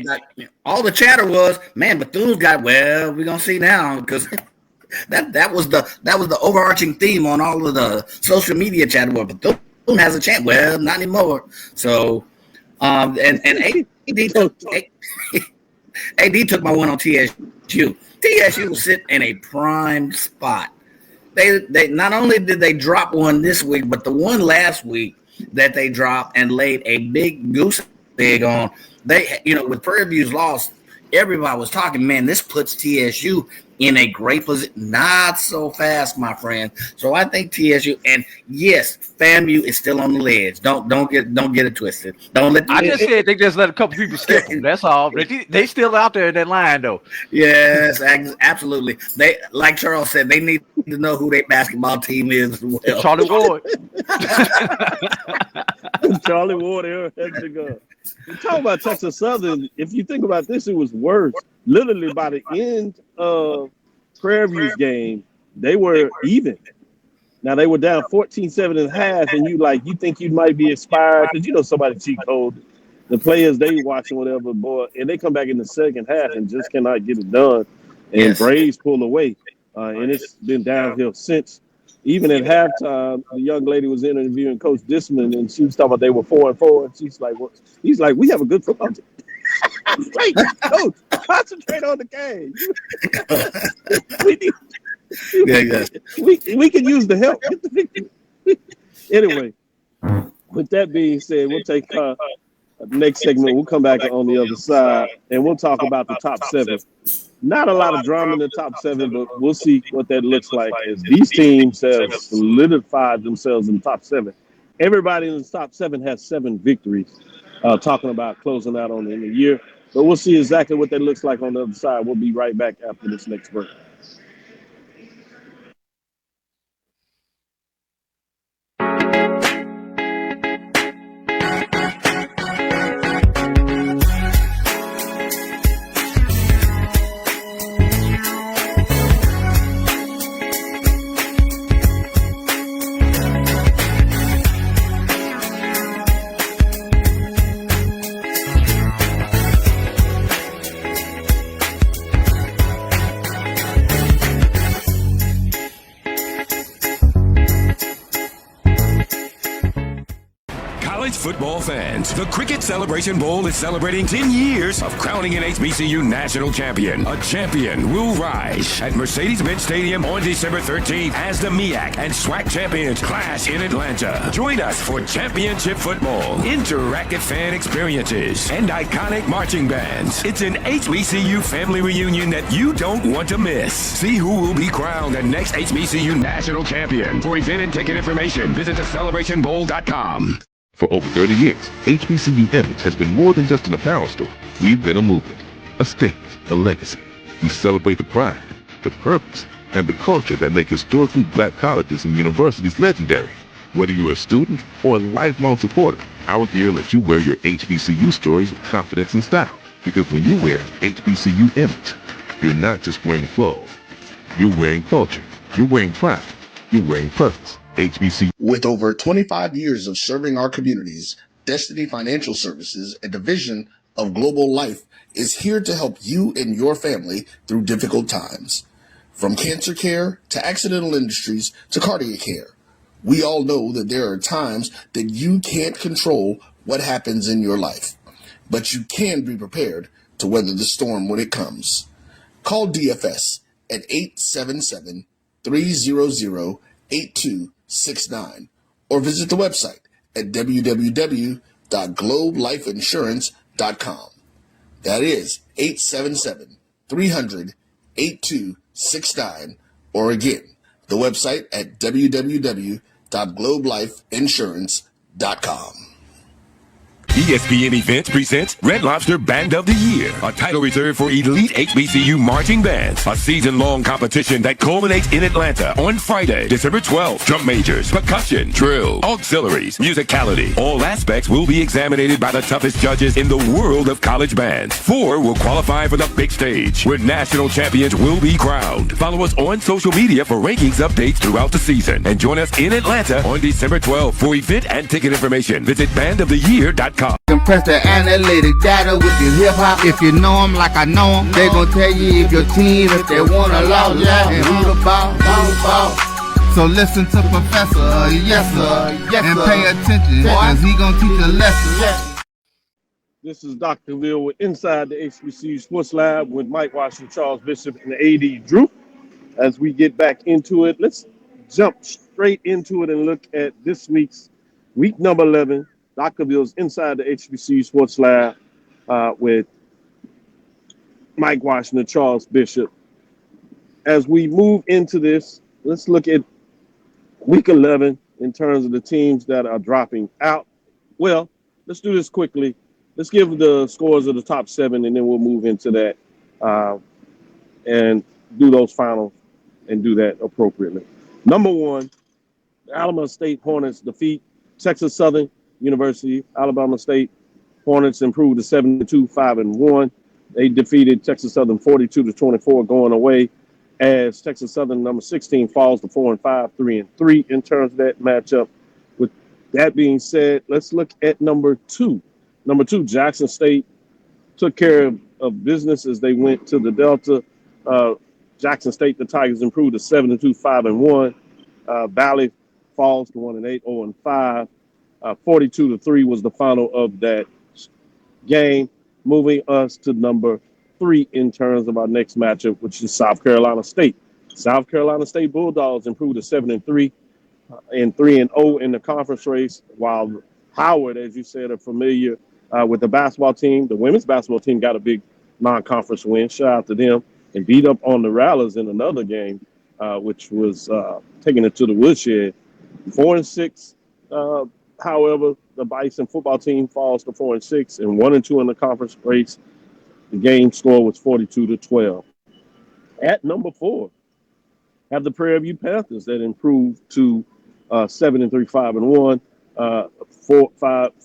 all the chatter was, man, Bethune's got. Well, we're gonna see now, because that was the overarching theme on all of the social media chatter. Where Bethune has a chance. Well, not anymore. So, and AD took my one on TSU. TSU was sitting in a prime spot. They not only did they drop one this week, but the one last week that they dropped and laid a big goose egg on. With Prairie View's loss, everybody was talking, man, this puts TSU in a great position. Not so fast, my friend. So I think TSU, and yes, FAMU is still on the ledge. Don't get it twisted. I just said they just let a couple people skip them. That's all. They still out there in that line though. Yes, absolutely. They, like Charles said, they need to know who their basketball team is as well. Charlie Ward. Charlie Ward, that's the guy. You talk about Texas Southern. If you think about this, it was worse. Literally by the end of Prairie View's game, they were even. Now they were down 14-7 at half, and you think you might be inspired because somebody cheat code. The players they watching whatever, boy, and they come back in the second half and just cannot get it done. And Braves pull away, and it's been downhill since. Even at halftime, the young lady was interviewing Coach Disman, and she was talking about they were 4-4, and she's like, "What?" He's like, "We have a good football team." Like, Coach, concentrate on the game. We can use the help. Anyway, with that being said, we'll take the next segment. We'll come back on the other side, and we'll talk about the top 7. Not a lot of drama in the top 7, but we'll see what that looks like as these teams have solidified themselves in the top 7. Everybody in the top 7 has 7 victories. talking about closing out on the end of the year. But we'll see exactly what that looks like on the other side. We'll be right back after this next break. College football fans, the Cricket Celebration Bowl is celebrating 10 years of crowning an HBCU national champion. A champion will rise at Mercedes-Benz Stadium on December 13th as the MEAC and SWAC champions clash in Atlanta. Join us for championship football, interactive fan experiences, and iconic marching bands. It's an HBCU family reunion that you don't want to miss. See who will be crowned the next HBCU national champion. For event and ticket information, visit thecelebrationbowl.com. For over 30 years, HBCU Image has been more than just an apparel store. We've been a movement, a state, a legacy. We celebrate the pride, the purpose, and the culture that make historically black colleges and universities legendary. Whether you're a student or a lifelong supporter, our gear lets you wear your HBCU stories with confidence and style. Because when you wear HBCU Image, you're not just wearing clothes. You're wearing culture. You're wearing pride. You're wearing purpose. HBCU. With over 25 years of serving our communities, Destiny Financial Services, a division of Global Life, is here to help you and your family through difficult times. From cancer care to accidental industries to cardiac care, we all know that there are times that you can't control what happens in your life, but you can be prepared to weather the storm when it comes. Call DFS at 877-300-8269 or visit the website at www.globelifeinsurance.com. That is 877-300-8269, or again, the website at www.globelifeinsurance.com. ESPN Events presents Red Lobster Band of the Year, a title reserved for elite HBCU marching bands. A season-long competition that culminates in Atlanta on Friday, December 12th. Drum majors, percussion, drill, auxiliaries, musicality. All aspects will be examined by the toughest judges in the world of college bands. 4 will qualify for the big stage, where national champions will be crowned. Follow us on social media for rankings updates throughout the season. And join us in Atlanta on December 12th. For event and ticket information, visit bandoftheyear.com. Compress the analytic data with your hip-hop. If you know them like I know them, they gon' tell you if your team, if they want a loss, and who the ball. So listen to Professor, yes sir, and pay attention, cause he gon' teach a lesson. This is Dr. Cavil with Inside the HBCU Sports Lab with Mike Washington, Charles Bishop, and AD Drew. As we get back into it, let's jump straight into it and look at this week's week number 11. Dr. Cavil's Inside the HBCU Sports Lab with Mike Washington, Charles Bishop. As we move into this, let's look at week 11 in terms of the teams that are dropping out. Well, let's do this quickly. Let's give the scores of the top 7, and then we'll move into that and do those finals and do that appropriately. Number 1, the Alabama State Hornets defeat Texas Southern University. Alabama State Hornets improved to 7-2, 5-1. They defeated Texas Southern 42-24 going away, as Texas Southern number 16 falls to 4-5, 3-3 in terms of that matchup. With that being said, let's look at number 2. Number 2, Jackson State took care of business as they went to the Delta. Jackson State, the Tigers improved to 7-2, 5-1. Valley falls to 1-8, 0-5. 42-3 was the final of that game, moving us to number 3 in terms of our next matchup, which is South Carolina State. South Carolina State Bulldogs improved to 7-3 and 3-0 in the conference race, while Howard, as you said, are familiar with the basketball team. The women's basketball team got a big non-conference win. Shout out to them, and beat up on the Rattlers in another game, which was taking it to the woodshed. 4-6. However, the Bison football team falls to 4-6 and 1-2 in the conference race. The game score was 42-12. At number 4, have the Prairie Panthers that improved to 7-3, 5-1,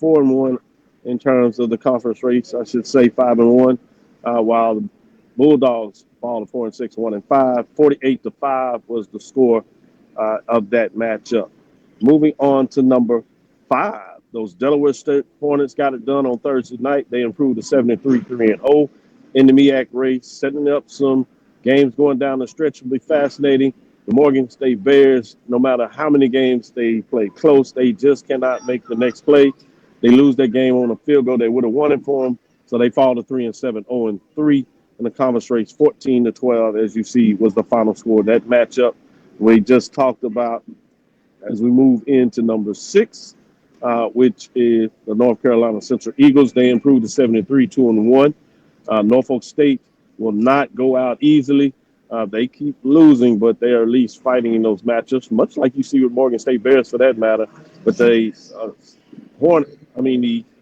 4-1 in terms of the conference race. I should say 5-1, while the Bulldogs fall to 4-6, 1-5. 48-5 was the score of that matchup. Moving on to number 5, those Delaware State Hornets got it done on Thursday night. They improved to 7-3, 3-0 in the MEAC race, setting up some games going down the stretch will be fascinating. The Morgan State Bears, no matter how many games they play close, they just cannot make the next play. They lose that game on a field goal. They would have won it for them, so they fall to 3-7, 0-3 in the conference race. 14-12, as you see, was the final score. That matchup we just talked about as we move into number 6, which is the North Carolina Central Eagles. They improved to 7-3, 2-1. Norfolk State will not go out easily. They keep losing, but they are at least fighting in those matchups, much like you see with Morgan State Bears for that matter. But the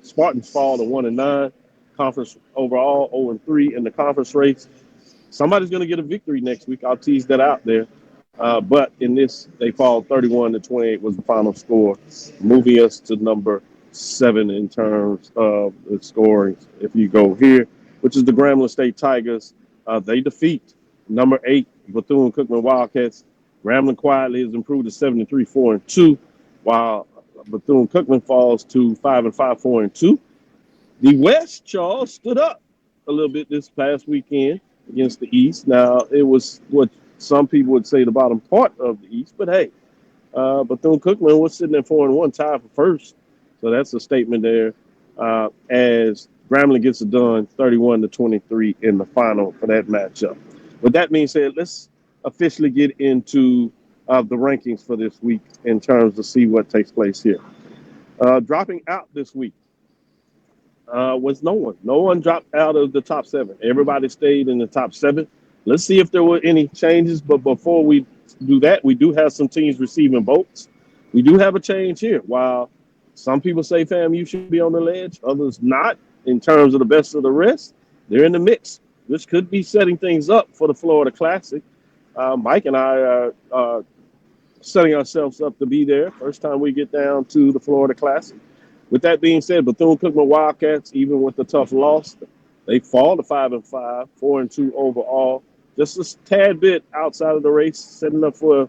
Spartans fall to 1-9. Conference overall 0-3 in the conference race. Somebody's going to get a victory next week. I'll tease that out there. But in this, they fall 31-28 was the final score, moving us to number 7 in terms of the scoring. If you go here, which is the Grambling State Tigers, they defeat number 8 Bethune-Cookman Wildcats. Grambling quietly has improved to 7-3, 4-2, while Bethune-Cookman falls to 5-5, 4-2. The West, Charles, stood up a little bit this past weekend against the East. Now, it was what some people would say the bottom part of the East, but hey, Bethune-Cookman was sitting at 4-1, tied for first. So that's a statement there. As Grambling gets it done 31-23 in the final for that matchup. With that being said, let's officially get into the rankings for this week in terms of see what takes place here. Dropping out this week was no one. No one dropped out of the top 7. Everybody stayed in the top 7. Let's see if there were any changes. But before we do that, we do have some teams receiving votes. We do have a change here. While some people say, fam, you should be on the ledge, others not. In terms of the best of the rest, they're in the mix, which could be setting things up for the Florida Classic. Mike and I are setting ourselves up to be there. First time we get down to the Florida Classic. With that being said, Bethune-Cookman Wildcats, even with the tough loss, they fall to 5-5, 4-2 overall. Just a tad bit outside of the race, setting up for an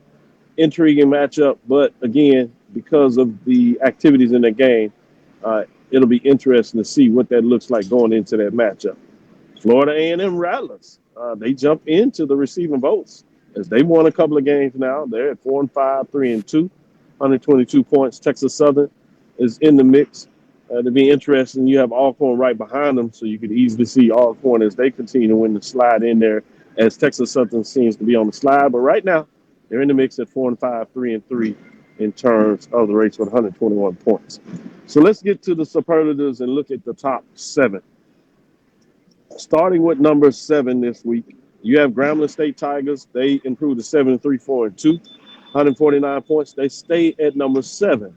intriguing matchup. But again, because of the activities in the game, it'll be interesting to see what that looks like going into that matchup. Florida A&M Rattlers, they jump into the receiving votes as they won a couple of games now. They're at 4-5, 3-2, 122 points. Texas Southern is in the mix. To be interesting, you have Alcorn right behind them, so you could easily see Alcorn as they continue to win the slide in there, as Texas Southern seems to be on the slide. But right now, they're in the mix at 4-5, 3-3 in terms of the race with 121 points. So let's get to the superlatives and look at the top 7. Starting with number 7 this week, you have Grambling State Tigers. They improved to 7-3, 4-2, 149 points. They stay at number 7.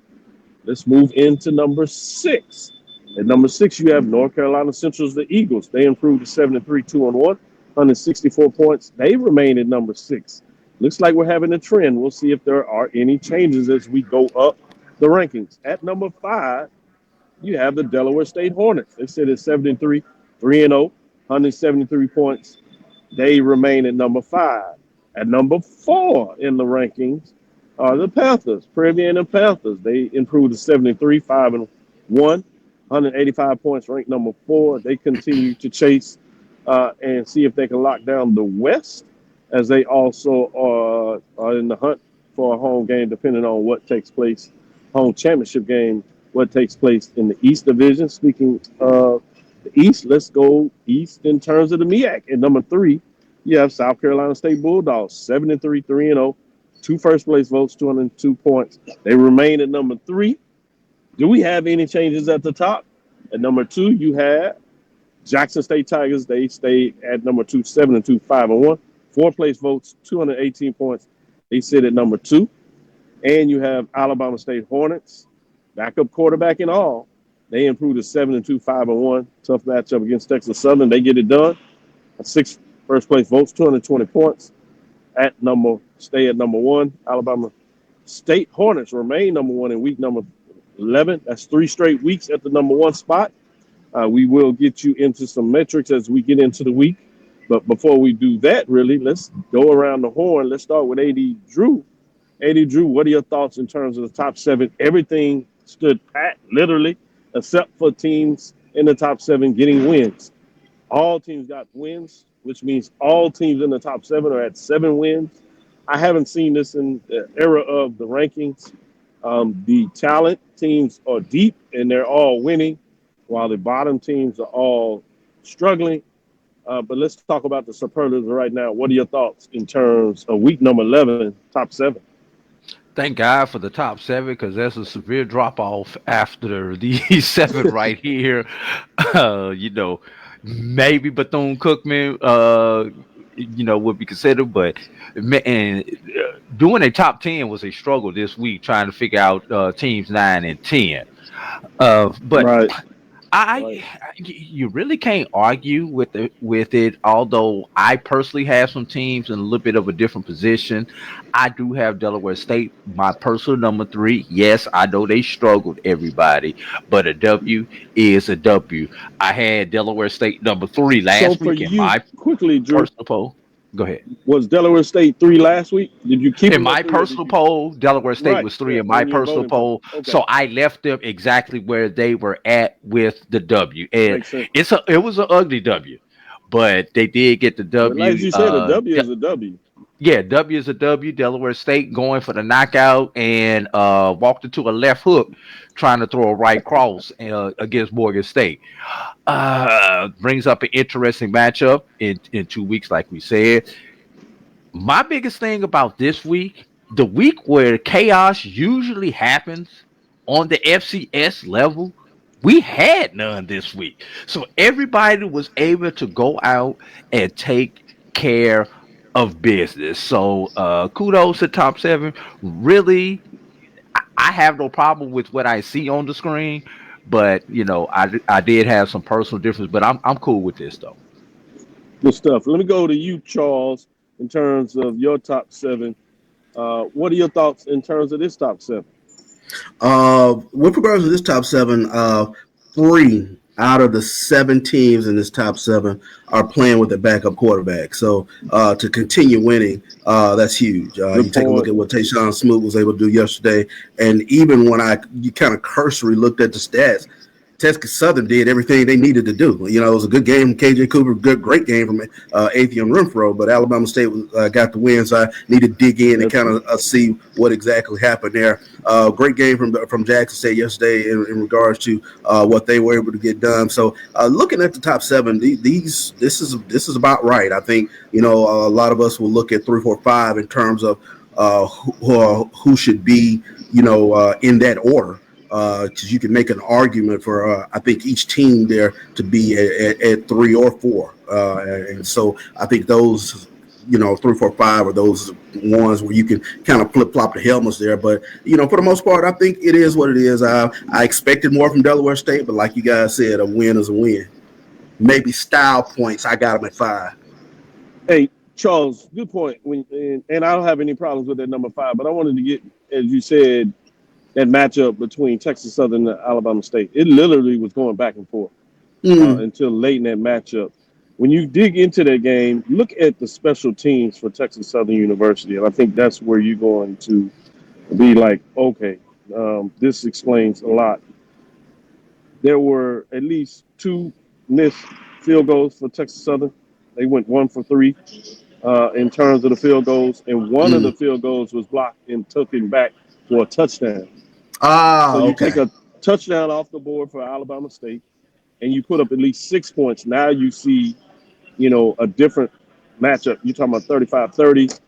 Let's move into number 6. At number 6, you have North Carolina Central's the Eagles. They improved to 7-3, 2-1, 164 points. They remain at number 6. Looks like we're having a trend. We'll see if there are any changes as we go up the rankings. At number 5, you have the Delaware State Hornets. They sit at 7-3, 3-0, 173 points. They remain at number 5. At number 4 in the rankings are the Panthers, Prairie and Panthers. They improved to 7-3, 5-1, 185 points, ranked number 4. They continue to chase and see if they can lock down the West, as they also are in the hunt for a home game, depending on what takes place, home championship game, what takes place in the East Division. Speaking of the East, let's go East in terms of the MEAC. At number 3, you have South Carolina State Bulldogs, 7-3, 3-0, 2 first-place votes, 202 points. They remain at number 3. Do we have any changes at the top? At number 2, you have Jackson State Tigers. They stay at number 2, 7-2, 5-1. 4th-place votes, 218 points. They sit at number 2. And you have Alabama State Hornets. backup quarterback and all. They improved to 7-2, 5-1. Tough matchup against Texas Southern. They get it done. Six first place votes, 220 points. Stay at number one. Alabama State Hornets remain number one in week number 11. That's 3 straight weeks at the number one spot. We will get you into some metrics as we get into the week. But before we do that, really, let's go around the horn. Let's start with A.D. Drew. A.D. Drew, what are your thoughts in terms of the top 7? Everything stood pat, literally, except for teams in the top 7 getting wins. All teams got wins, which means all teams in the top 7 are at 7 wins. I haven't seen this in the era of the rankings. The talent teams are deep, and they're all winning, while the bottom teams are all struggling. But let's talk about the superlatives right now. What are your thoughts in terms of week number 11, top 7? Thank God for the top 7, because there's a severe drop off after these 7 right here. Maybe Bethune-Cookman, would be considered, but doing a top 10 was a struggle this week, trying to figure out teams 9 and 10. But right. You really can't argue with it. Although I personally have some teams in a little bit of a different position. I do have Delaware State, my personal number 3. Yes, I know they struggled, everybody, but a W is a W. I had Delaware State number 3 last week in my quickly, Drew, personal poll. Go ahead. Was Delaware State 3 last week? Did you keep in my personal poll? Delaware State was 3 in my personal poll, so I left them exactly where they were at with the W, and it was an ugly W, but they did get the W. But as you said, a W is a W. Yeah, W is a W. Delaware State going for the knockout and walked into a left hook, trying to throw a right cross against Morgan State. Brings up an interesting matchup in 2 weeks, like we said. My biggest thing about this week, the week where chaos usually happens on the FCS level, we had none this week. So everybody was able to go out and take care of business. So kudos to top 7. Really, I have no problem with what I see on the screen, but I did have some personal difference, but I'm cool with this though. Good stuff. Let me go to you, Charles, in terms of your top 7. What are your thoughts in terms of this top 7? With regards to this top 7, 3 out of the 7 teams in this top 7 are playing with a backup quarterback. So to continue winning, that's huge. You take a look at what Tayshawn Smoot was able to do yesterday, and even when you kind of cursory looked at the stats, Texas Southern did everything they needed to do. It was a good game from KJ Cooper, great game from Atheon Renfro, but Alabama State got the win, so I need to dig in and kind of see what exactly happened there. Great game from Jackson State yesterday in regards to what they were able to get done. So looking at the top 7, this is about right. I think a lot of us will look at 3, 4, 5 in terms of who should be in that order. Because you can make an argument for I think each team there to be at 3 or 4, and so I think those 3, 4, 5 are those ones where you can kind of flip flop the helmets there. But for the most part, I think it is what it is. I expected more from Delaware State, but like you guys said, a win is a win. Maybe style points, I got them at 5. Hey, Charles, good point. And I don't have any problems with that number 5, but I wanted to get, as you said, that matchup between Texas Southern and Alabama State. It literally was going back and forth until late in that matchup. When you dig into that game, look at the special teams for Texas Southern University, and I think that's where you're going to be like, okay, this explains a lot. There were at least 2 missed field goals for Texas Southern. They went 1 for 3 in terms of the field goals, and one of the field goals was blocked and took him back for a touchdown. So you take a touchdown off the board for Alabama State, and you put up at least 6 points. Now you see, a different matchup. You're talking about 35-30.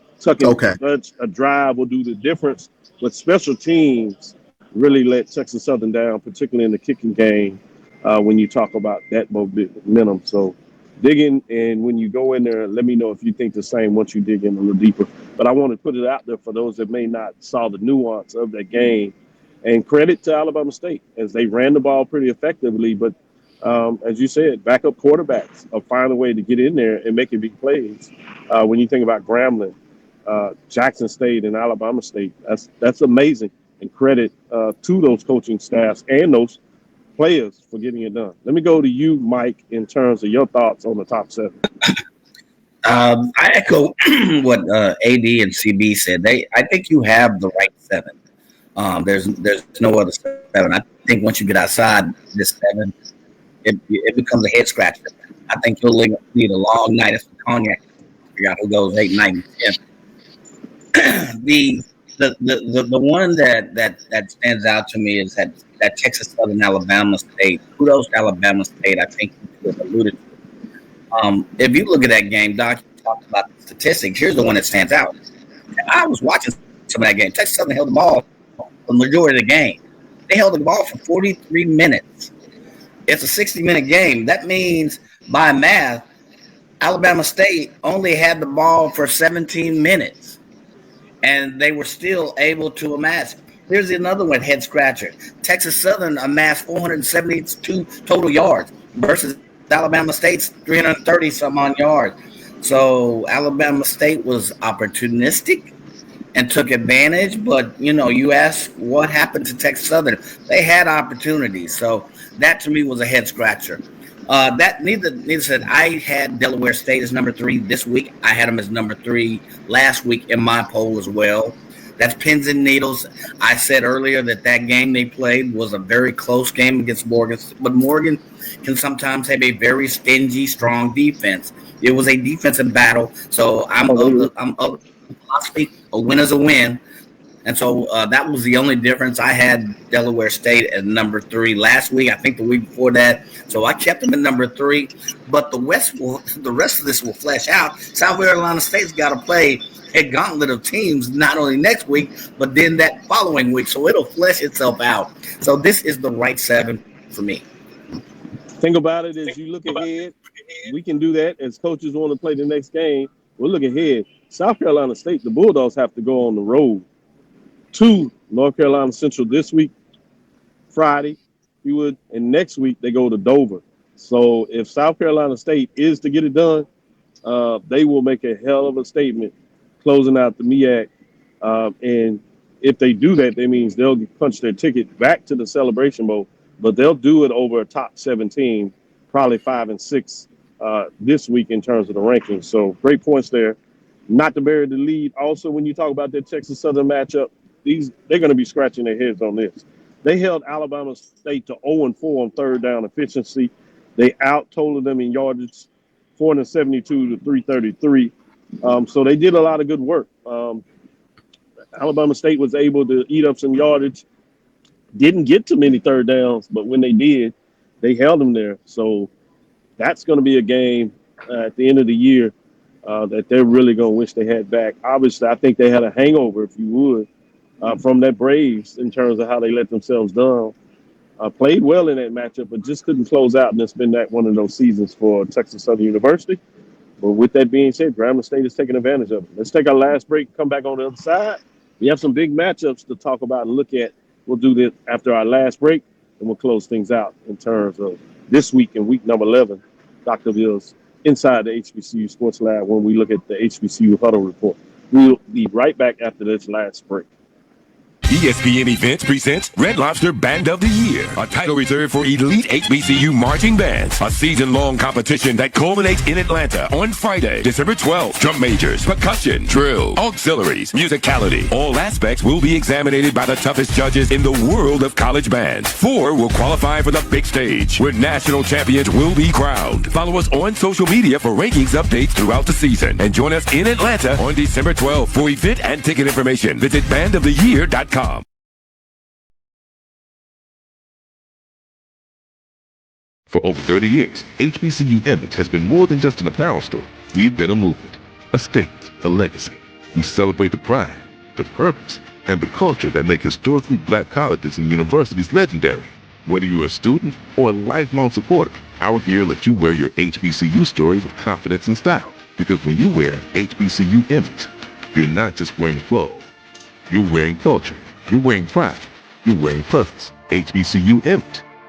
A drive will do the difference. But special teams really let Texas Southern down, particularly in the kicking game, when you talk about that momentum. So dig in, and when you go in there, let me know if you think the same once you dig in a little deeper. But I want to put it out there for those that may not saw the nuance of that game. And credit to Alabama State as they ran the ball pretty effectively. But as you said, backup quarterbacks are finding a way to get in there and making big plays. When you think about Grambling, Jackson State, and Alabama State, that's amazing. And credit to those coaching staffs and those players for getting it done. Let me go to you, Mike, in terms of your thoughts on the top 7. I echo what AD and CB said. I think you have the right 7. There's no other 7. I think once you get outside this 7, it becomes a head scratcher. I think you'll need a long night of some cognac to figure out who goes 8, 9, and 10. The one that stands out to me is that Texas Southern Alabama State. Kudos to Alabama State. I think you alluded to. If you look at that game, Doc, you talked about the statistics. Here's the one that stands out. I was watching some of that game. Texas Southern held the ball the majority of the game. They held the ball for 43 minutes. It's a 60-minute game. That means, by math, Alabama State only had the ball for 17 minutes, and they were still able to amass. Here's another one, head scratcher. Texas Southern amassed 472 total yards versus Alabama State's 330 some on yards. So Alabama State was opportunistic and took advantage, but you ask what happened to Texas Southern. They had opportunities, so that to me was a head scratcher. That neither said I had Delaware State as number 3 this week. I had them as number 3 last week in my poll as well. That's pins and needles. I said earlier that game they played was a very close game against Morgan, but Morgan can sometimes have a very stingy, strong defense. It was a defensive battle, so I'm of the philosophy, a win is a win. And so that was the only difference. I had Delaware State at number 3 last week. I think the week before that. So I kept them at number 3. But the rest of this will flesh out. South Carolina State's got to play a gauntlet of teams not only next week, but then that following week. So it'll flesh itself out. So this is the right 7 for me. Think about it as you look ahead. We can do that as coaches want to play the next game. We'll look ahead. South Carolina State, the Bulldogs have to go on the road to North Carolina Central this week, Friday, and next week they go to Dover. So if South Carolina State is to get it done, they will make a hell of a statement closing out the MEAC. And if they do that means they'll punch their ticket back to the Celebration Bowl, but they'll do it over a top 17, probably 5 and 6 this week in terms of the rankings. So great points there. Not to bury the lead. Also, when you talk about that Texas Southern matchup, they're going to be scratching their heads on this. They held Alabama State to 0-4 on third down efficiency. They out-totaled them in yardage, 472 to 333. So they did a lot of good work. Alabama State was able to eat up some yardage. Didn't get too many third downs, but when they did, they held them there. So that's going to be a game at the end of the year that they're really going to wish they had back. Obviously, I think they had a hangover, if you would, from that Braves in terms of how they let themselves down. Played well in that matchup, but just couldn't close out, and it's been one of those seasons for Texas Southern University. But with that being said, Grambling State is taking advantage of it. Let's take our last break, come back on the other side. We have some big matchups to talk about and look at. We'll do this after our last break, and we'll close things out in terms of this week in week number 11, Dr. Ville's Inside the HBCU Sports Lab, when we look at the HBCU Huddle Report. We'll be right back after this last break. ESPN Events presents Red Lobster Band of the Year, a title reserved for elite HBCU marching bands. A season-long competition that culminates in Atlanta on Friday, December 12th. Drum majors, percussion, drill, auxiliaries, musicality. All aspects will be examined by the toughest judges in the world of college bands. 4 will qualify for the big stage, where national champions will be crowned. Follow us on social media for rankings updates throughout the season. And join us in Atlanta on December 12th. For event and ticket information, visit bandoftheyear.com. For over 30 years, HBCU Image has been more than just an apparel store. We've been a movement, a state, a legacy. We celebrate the pride, the purpose, and the culture that make historically black colleges and universities legendary. Whether you're a student or a lifelong supporter, our gear lets you wear your HBCU story with confidence and style. Because when you wear HBCU Image, you're not just wearing clothes. You're wearing culture. You're wearing pride. You're wearing purpose. HBCU image.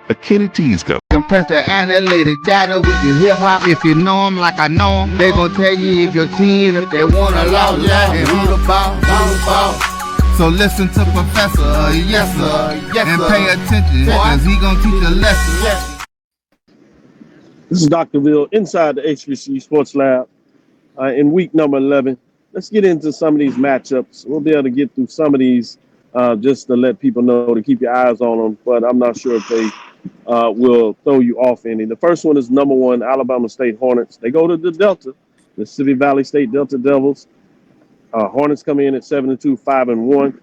A Kenny T's cup. Compress the analytic data with your hip hop. If you know them like I know them, they gon' tell you if your team, if they wanna lose, and who the ball. So listen to Professor, yes sir, and pay attention, cause he gon' teach a lesson. This is Dr. Bill inside the HBCU Sports Lab in week number 11. Let's get into some of these matchups. We'll be able to get through some of these just to let people know to keep your eyes on them, but I'm not sure if they will throw you off any. The first one is number 1, Alabama State Hornets. They go to the Delta, Mississippi Valley State Delta Devils. Hornets come in at 7-2, 5-1,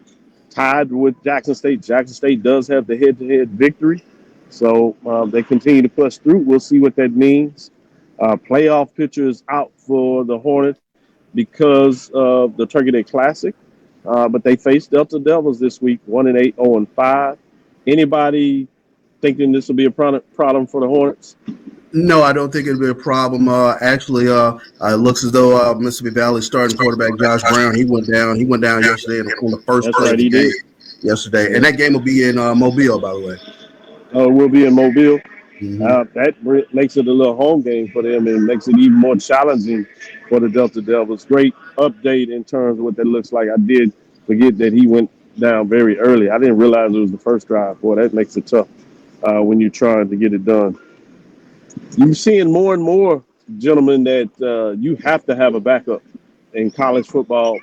tied with Jackson State. Jackson State does have the head-to-head victory, so they continue to push through. We'll see what that means. Playoff picture is out for the Hornets because of the Turkey Day Classic, but they face Delta Devils this week, 1-8, 0-5. Anybody thinking this will be a problem for the Hornets? No, I don't think it'll be a problem. Actually, it looks as though Mississippi Valley starting quarterback Josh Brown, he went down yesterday on the first play of the game yesterday. And that game will be in Mobile, by the way. Oh, it will be in Mobile. Mm-hmm. That makes it a little home game for them and makes it even more challenging for the Delta Devils. Great update in terms of what that looks like. I did forget that he went down very early. I didn't realize it was the first drive. Boy, that makes it tough when you're trying to get it done. You're seeing more and more, gentlemen, that you have to have a backup in college football.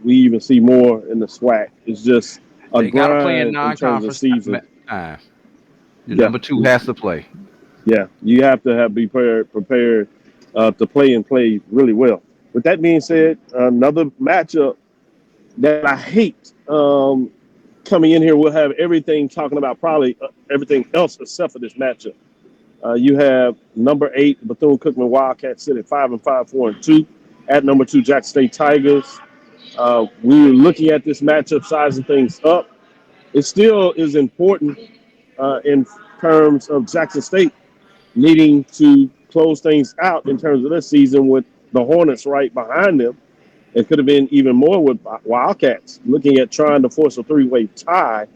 We even see more in the SWAC. It's just a they gotta play grind in terms of season. Number 2 has to play. Yeah, you have to be prepared to play and play really well. With that being said, another matchup that I hate coming in here, we'll have everything talking about probably everything else except for this matchup. You have number 8, Bethune-Cookman Wildcats sit at 5-5, 4-2 at number 2, Jackson State Tigers. We were looking at this matchup, sizing things up. It still is important in terms of Jackson State needing to close things out in terms of this season with the Hornets right behind them. It could have been even more with Wildcats looking at trying to force a 3-way tie.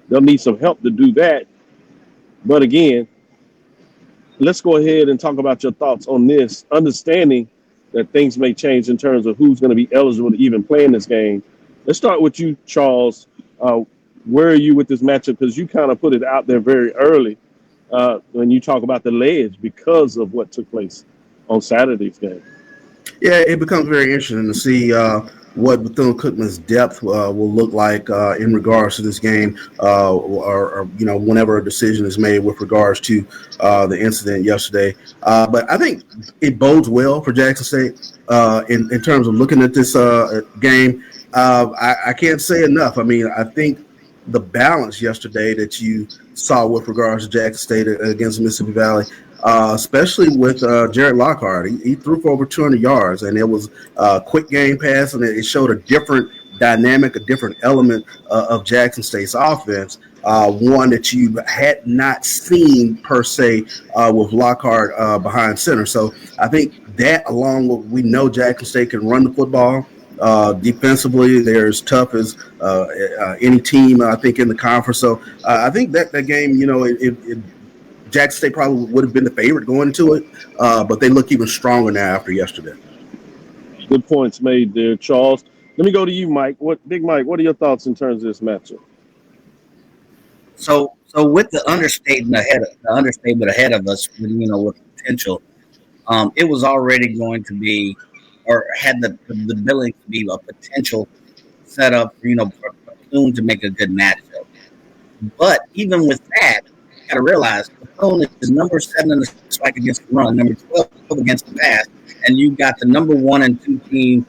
They'll need some help to do that. But again, let's go ahead and talk about your thoughts on this, understanding that things may change in terms of who's going to be eligible to even play in this game. Let's start with you, Charles. Where are you with this matchup? Because you kind of put it out there very early when you talk about the ledge because of what took place on Saturday's game. Yeah, it becomes very interesting to see what Bethune-Cookman's depth will look like in regards to this game, or whenever a decision is made with regards to the incident yesterday. But I think it bodes well for Jackson State in terms of looking at this game. I can't say enough. I mean, I think the balance yesterday that you saw with regards to Jackson State against Mississippi Valley, especially with Jared Lockhart. He threw for over 200 yards, and it was a quick game pass, and it showed a different dynamic, a different element of Jackson State's offense, one that you had not seen per se with Lockhart behind center. So I think that, along with, we know Jackson State can run the football. Defensively, they're as tough as any team, I think, in the conference. So I think that game, Jackson State probably would have been the favorite going into it, but they look even stronger now after yesterday. Good points made there, Charles. Let me go to you, Mike. Big Mike, what are your thoughts in terms of this matchup? So with the understatement ahead of us, with potential, it was already going to be, or had the ability to be a potential setup, for Bethune to make a good matchup. But even with that, you got to realize Bethune is number 7 in the SWAC against the run, number 12 against the pass, and you got the number 1 and 2 team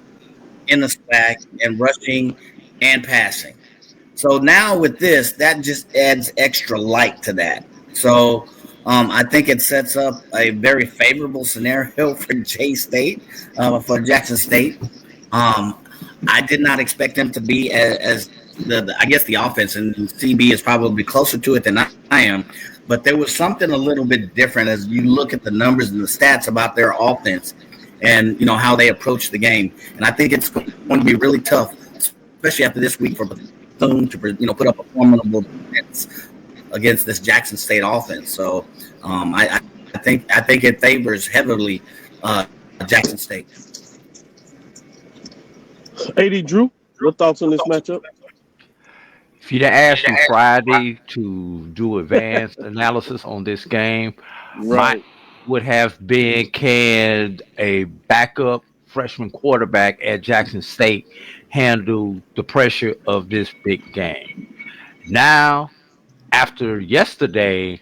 in the SWAC in rushing and passing. So now with this, that just adds extra light to that. So I think it sets up a very favorable scenario for for Jackson State. I did not expect them to be as the offense, and CB is probably closer to it than I am. But there was something a little bit different as you look at the numbers and the stats about their offense and, how they approach the game. And I think it's going to be really tough, especially after this week for Bethune to put up a formidable defense against this Jackson State offense. So I think it favors heavily Jackson State. AD Drew, what thoughts on this matchup? If you'd have asked me Friday to do advanced analysis on this game, Right. would have been, can a backup freshman quarterback at Jackson State handle the pressure of this big game? Now, after yesterday,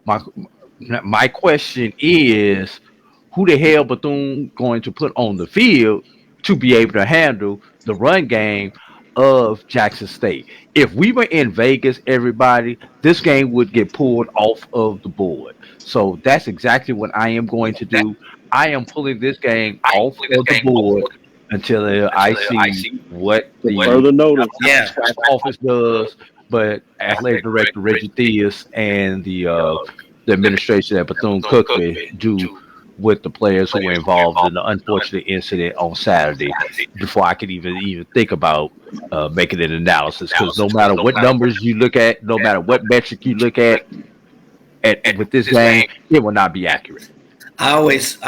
my question is, who the hell Bethune going to put on the field to be able to handle the run game of Jackson State? If we were in Vegas, everybody, this game would get pulled off of the board. So that's exactly what I am going to do. I am pulling this game off of the board until I see what the further notice office does. But athletic director Reggie Theus and the administration at Bethune-Cookman do with the players who were involved in the unfortunate incident on Saturday before I could even think about making an analysis. Because no matter what numbers you look at, no matter what metric you look at with this game, it will not be accurate. I always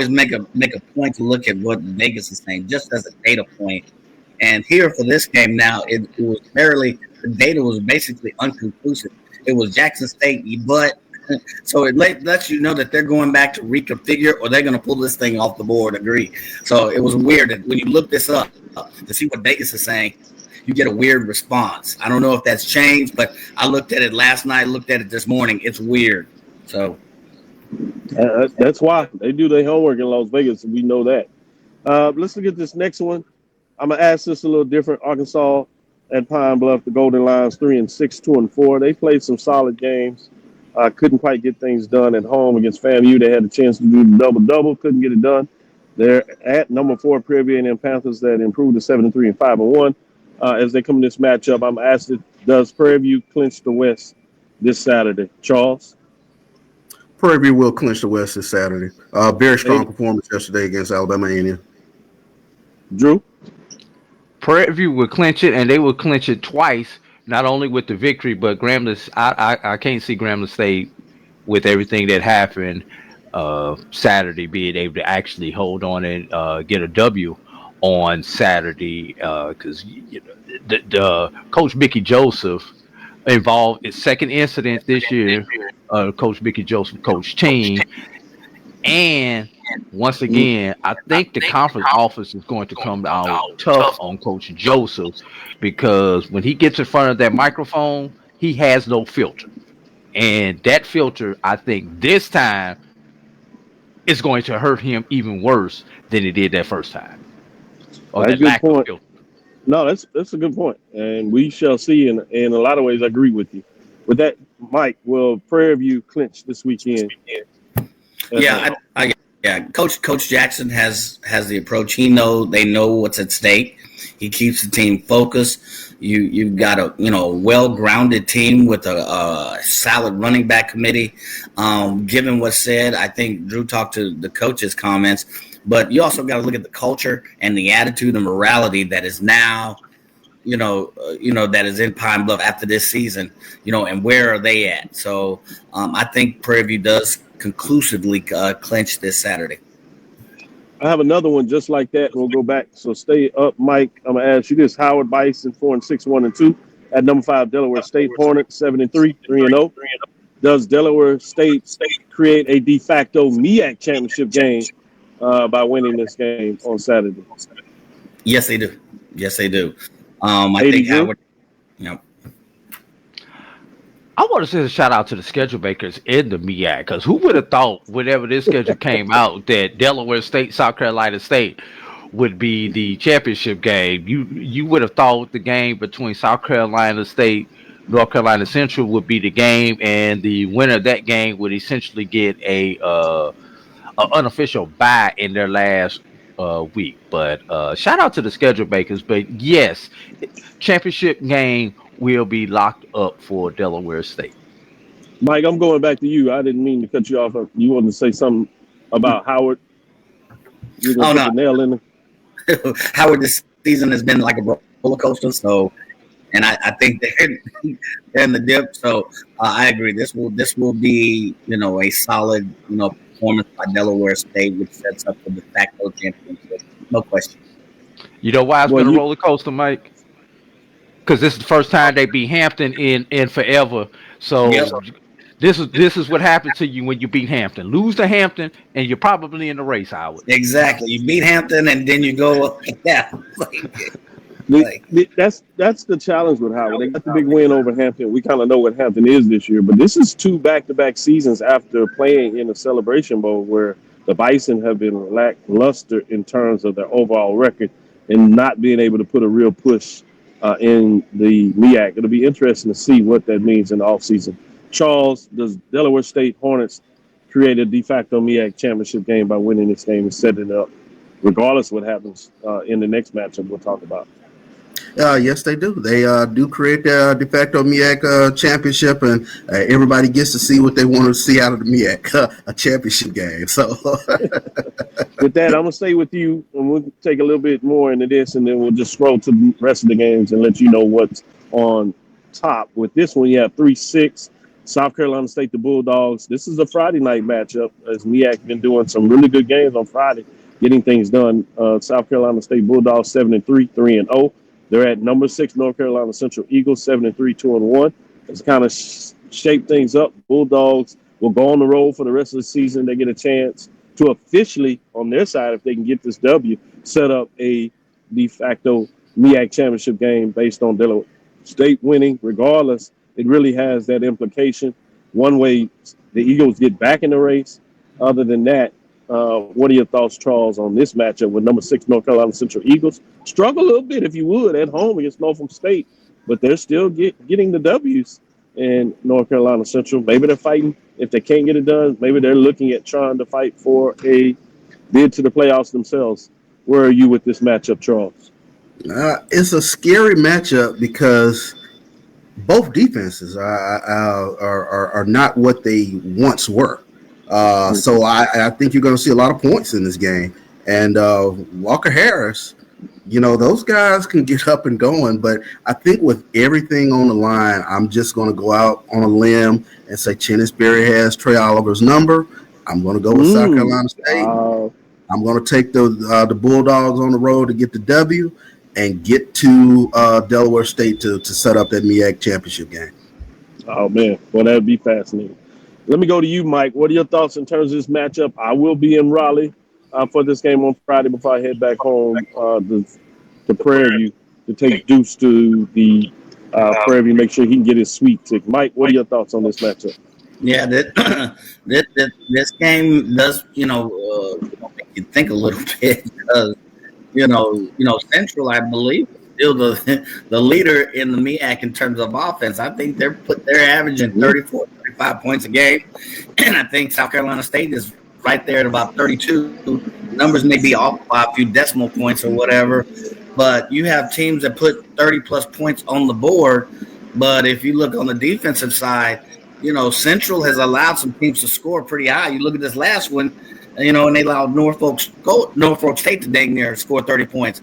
make a point to look at what Vegas is saying, just as a data point. And here for this game now, it was the data was basically unconclusive. It was Jackson State, but so it lets you know that they're going back to reconfigure or they're going to pull this thing off the board. Agree. So it was weird that when you look this up to see what Vegas is saying, you get a weird response. I don't know if that's changed, but I looked at it last night, looked at it this morning. It's weird. So that's why they do their homework in Las Vegas. We know that. Let's look at this next one. I'm gonna ask this a little different. Arkansas at Pine Bluff, the Golden Lions 3-6, 2-4. They played some solid games. Couldn't quite get things done at home against FAMU. They had a chance to do the double-double, couldn't get it done. They're at number 4 Prairie A&M Panthers that improved to 7-3 and 5-1. As they come in this matchup, I'm asked, does Prairie View clinch the West this Saturday? Charles? Prairie View will clinch the West this Saturday. Very strong performance yesterday against Alabama A&M. Drew? Prairie View will clinch it, and they will clinch it twice, not only with the victory, but Grambling. I can't see Grambling State with everything that happened Saturday being able to actually hold on and get a W on Saturday because the Coach Mickey Joseph involved his second incident this year. Coach Mickey Joseph, Coach team, and once again, I think the conference office is going to come out tough on Coach Joseph because when he gets in front of that microphone, he has no filter. And that filter, I think this time, is going to hurt him even worse than it did that first time. That's a good point. No, that's a good point. And we shall see. In a lot of ways, I agree with you. With that, Mike, will Prairie View clinch this weekend? Yeah, Coach Jackson has the approach. They know what's at stake. He keeps the team focused. You've got a well-grounded team with a solid running back committee. Given what's said, I think Drew talked to the coach's comments, but you also got to look at the culture and the attitude and morality that is now, that is in Pine Bluff after this season, and where are they at? So I think Prairie View does conclusively clinch this Saturday. I have another one just like that. We'll go back. So stay up, Mike. I'm gonna ask you this: Howard Bison 4-6, 1-2 at number 5 Delaware State Hornets 7-3, 3-0. Does Delaware State create a de facto MEAC championship game by winning this game on Saturday? Yes, they do. I think Howard. I want to send a shout out to the schedule makers in the MEAC because who would have thought, whenever this schedule came out, that Delaware State, South Carolina State would be the championship game? You would have thought the game between South Carolina State, North Carolina Central would be the game, and the winner of that game would essentially get a unofficial bye in their last week. But shout out to the schedule makers. But yes, championship game will be locked up for Delaware State. Mike, I'm going back to you. I didn't mean to cut you off. You wanted to say something about Howard? You're going to put the nail in there. Howard this season has been like a roller coaster. So, and I think they're in the dip. So I agree. This will be a solid performance by Delaware State, which sets up for the de facto championship. No question. You know why it's Well, been a roller coaster, Mike? Because this is the first time they beat Hampton in forever. Yep. So this is what happens to you when you beat Hampton. Lose to Hampton, and you're probably in the race, Howard. Exactly. You beat Hampton, and then you go, yeah. That's the challenge with Howard. They got the big win over Hampton. We kind of know what Hampton is this year, but this is 2 back-to-back seasons after playing in the Celebration Bowl where the Bison have been lackluster in terms of their overall record and not being able to put a real push in the MEAC. It'll be interesting to see what that means in the offseason. Charles, does Delaware State Hornets create a de facto MEAC championship game by winning this game and setting it up, regardless of what happens in the next matchup we'll talk about? Yes, they do. They do create the de facto MEAC championship, and everybody gets to see what they want to see out of the MEAC, a championship game. So, with that, I'm going to stay with you, and we'll take a little bit more into this, and then we'll just scroll to the rest of the games and let you know what's on top. With this one, you have 3-6, South Carolina State, the Bulldogs. This is a Friday night matchup, as MEAC been doing some really good games on Friday, getting things done. South Carolina State Bulldogs 7-3, 3-0. They're at number 6 North Carolina Central Eagles 7-3, 2-1. It's kind of shaped things up. Bulldogs will go on the road for the rest of the season. They get a chance to officially, on their side, if they can get this W, set up a de facto MEAC championship game based on Delaware State winning. Regardless, it really has that implication. One way the Eagles get back in the race. Other than that, what are your thoughts, Charles, on this matchup with number 6 North Carolina Central Eagles? Struggle a little bit, if you would, at home against Norfolk State, but they're still getting the W's in North Carolina Central. Maybe they're fighting. If they can't get it done, maybe they're looking at trying to fight for a bid to the playoffs themselves. Where are you with this matchup, Charles? It's a scary matchup because both defenses are not what they once were. So I think you're going to see a lot of points in this game. And Walker Harris, those guys can get up and going. But I think with everything on the line, I'm just going to go out on a limb and say Chennis Berry has Trey Oliver's number. I'm going to go with South Carolina State. I'm going to take the Bulldogs on the road to get the W and get to Delaware State to set up that MEAC championship game. Oh, man. Well, that would be fascinating. Let me go to you, Mike. What are your thoughts in terms of this matchup? I will be in Raleigh for this game on Friday before I head back home to Prairie to take Deuce to the Prairie, make sure he can get his sweet tick. Mike, what are your thoughts on this matchup? Yeah, this game does, make you think a little bit because, Central, I believe, is still the leader in the MEAC in terms of offense. I think they're averaging 34, 35 points a game, and I think South Carolina State is right there at about 32. Numbers may be off by a few decimal points or whatever, but you have teams that put 30-plus points on the board. But if you look on the defensive side, Central has allowed some teams to score pretty high. You look at this last one, and they allowed Norfolk State to dang near score 30 points.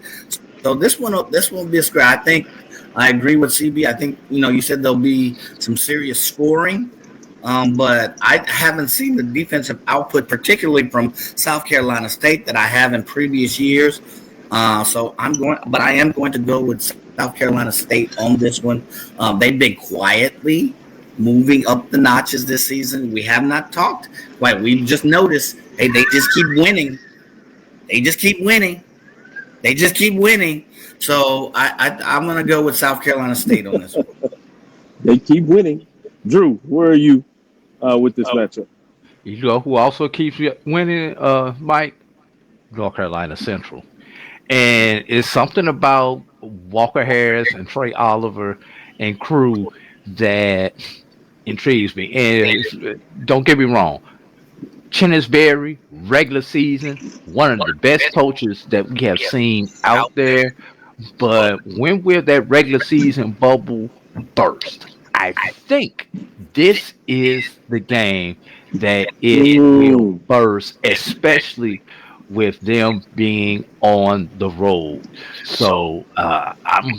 So this one will be a score. I think I agree with CB. I think, you said there'll be some serious scoring, but I haven't seen the defensive output, particularly from South Carolina State, that I have in previous years. So I am going to go with South Carolina State on this one. They've been quietly moving up the notches this season. We have not talked. Right, we've just noticed, hey, they just keep winning. So I'm going to go with South Carolina State on this one. They keep winning. Drew, where are you with this matchup? You know who also keeps winning, Mike? North Carolina Central. And it's something about Walker Harris and Trey Oliver and crew that intrigues me. And don't get me wrong, Chennis Berry, regular season, one of the best coaches that we have seen out there. But when will that regular season bubble burst? I think this is the game that it will burst, especially with them being on the road. So I'm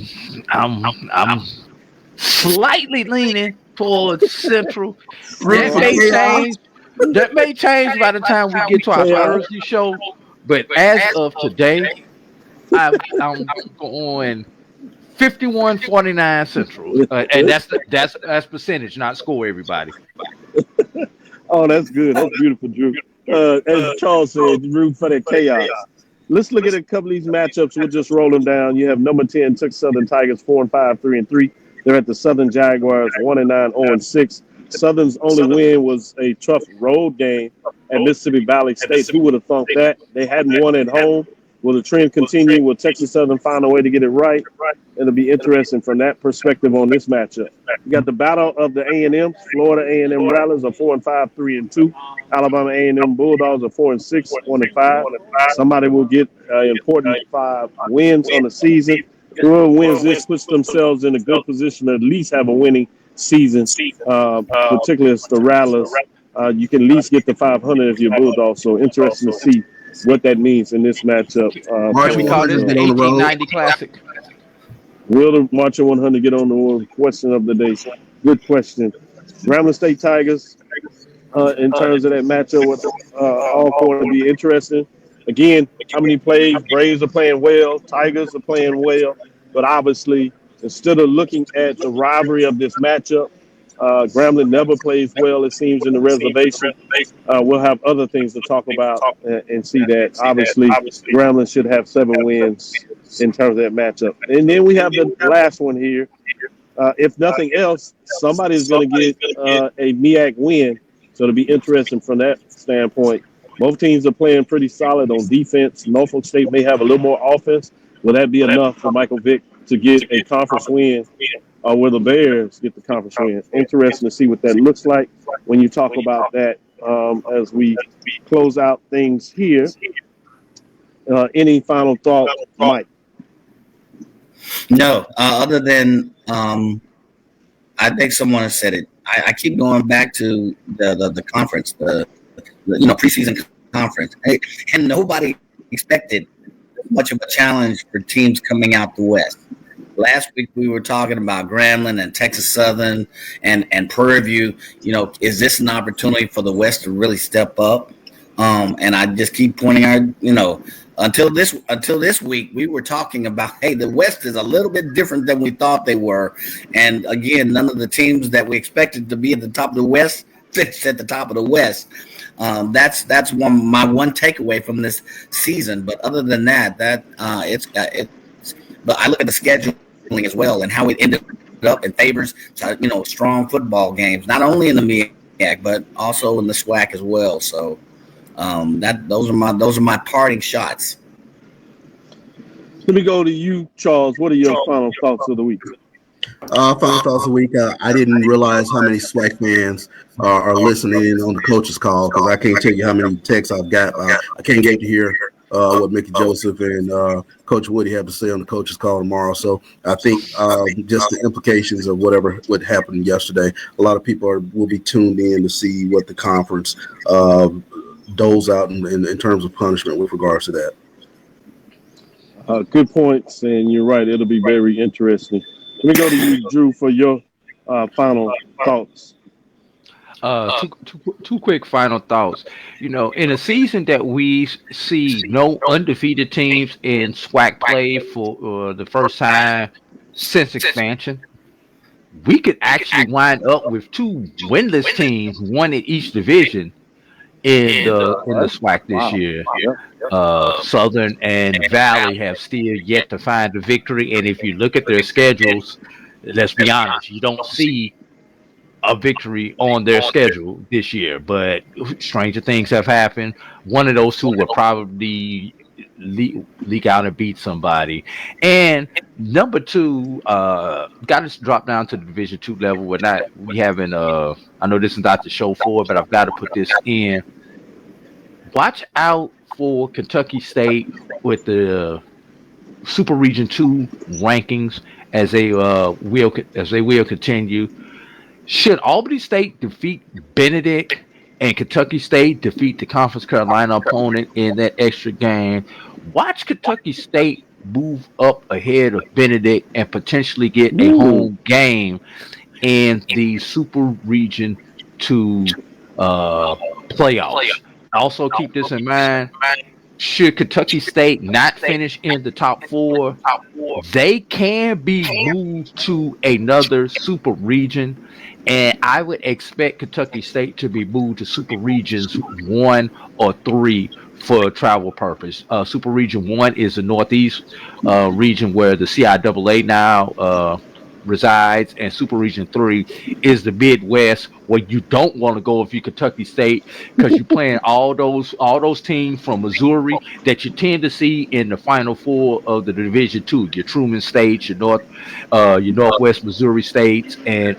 slightly leaning towards Central. That may change. That may change by the time we get to our Chaos. Thursday show. But as of today, I'm going 51-49 Central, and that's percentage, not score. Everybody. Oh, that's good. That's beautiful, Drew. As Charles said, root for that chaos. Let's look at a couple of these matchups. We'll just roll them down. You have number 10, Texas Southern Tigers, 4-5, 3-3. They're at the Southern Jaguars, 1-9, 0-6. Southern's only win was a tough road game at Mississippi Valley State. Who would have thought that? They hadn't won at home. Will the trend continue? Will Texas Southern find a way to get it right? It'll be interesting from that perspective on this matchup. You got the battle of the A&M. Florida A&M Rattlers are 4-5, 3-2. Alabama A&M Bulldogs are 4-6, 1-5. Somebody will get important 5 wins on the season. Whoever wins this puts themselves in a good position to at least have a winning season, particularly as the Rattlers. You can at least get to 500 if you're Bulldogs. So interesting to see what that means in this matchup. Can we call this the 1890 Classic? Will the Marcher 100 get on the road? Question of the day. Good question. Grambling State Tigers, in terms of that matchup, with all four to be interesting. Again, how many plays? Braves are playing well. Tigers are playing well. But obviously, instead of looking at the rivalry of this matchup, Grambling never plays well, it seems, in the reservation. We'll have other things to talk about and see that. Obviously, Grambling should have 7 wins in terms of that matchup. And then we have the last one here. If nothing else, somebody's going to get a MEAC win. So it'll be interesting from that standpoint. Both teams are playing pretty solid on defense. Norfolk State may have a little more offense. Will that be enough for Michael Vick to get a conference win? Or will the Bears get the conference win? Interesting to see what that looks like when you talk about that as we close out things here. Any final thought, Mike? No, other than I think someone has said it. I keep going back to the conference, the preseason conference, and nobody expected much of a challenge for teams coming out the West. Last week we were talking about Grambling and Texas Southern and Prairie View. Is this an opportunity for the West to really step up? And I just keep pointing out, until this week we were talking about, hey, the West is a little bit different than we thought they were. And again, none of the teams that we expected to be at the top of the West finished at the top of the West. That's my one takeaway from this season. But other than that, but I look at the scheduling as well and how it ended up in favors, strong football games, not only in the MEAC but also in the SWAC as well. So those are my parting shots. Let me go to you, Charles. What are your final thoughts of the week? Final thoughts of the week. I didn't realize how many SWAC fans are listening in on the coach's call, because I can't tell you how many texts I've got. I can't get to hear what Mickey Joseph and Coach Woody have to say on the coach's call tomorrow. So I think just the implications of what happened yesterday, a lot of people will be tuned in to see what the conference doles out in terms of punishment with regards to that. Good points, and you're right. It'll be very interesting. Let me go to you, Drew, for your final thoughts. Two quick final thoughts. In a season that we see no undefeated teams in SWAC play for the first time since expansion, we could actually wind up with 2 winless teams, one in each division in the SWAC this year. Southern and Valley have still yet to find a victory, and if you look at their schedules, let's be honest, you don't see a victory on their schedule this year. But stranger things have happened. One of those 2 will probably leak out and beat somebody. And number 2, got to drop down to the Division 2 level. We haven't. I know this is not the show for it, but I've got to put this in. Watch out for Kentucky State with the Super Region 2 rankings as they will continue. Should Albany State defeat Benedict and Kentucky State defeat the Conference Carolina opponent in that extra game, watch Kentucky State move up ahead of Benedict and potentially get a home game in the Super Region 2 playoffs. Also keep this in mind. Should Kentucky State not finish in the top 4, they can be moved to another super region, and I would expect Kentucky State to be moved to super regions 1 or 3 for travel purpose. Super region 1 is the Northeast region where the CIAA now resides, and Super Region 3 is the Midwest, where you don't want to go if you're Kentucky State, because you're playing all those teams from Missouri that you tend to see in the Final Four of the Division 2. Your Truman States, your Northwest Missouri States, and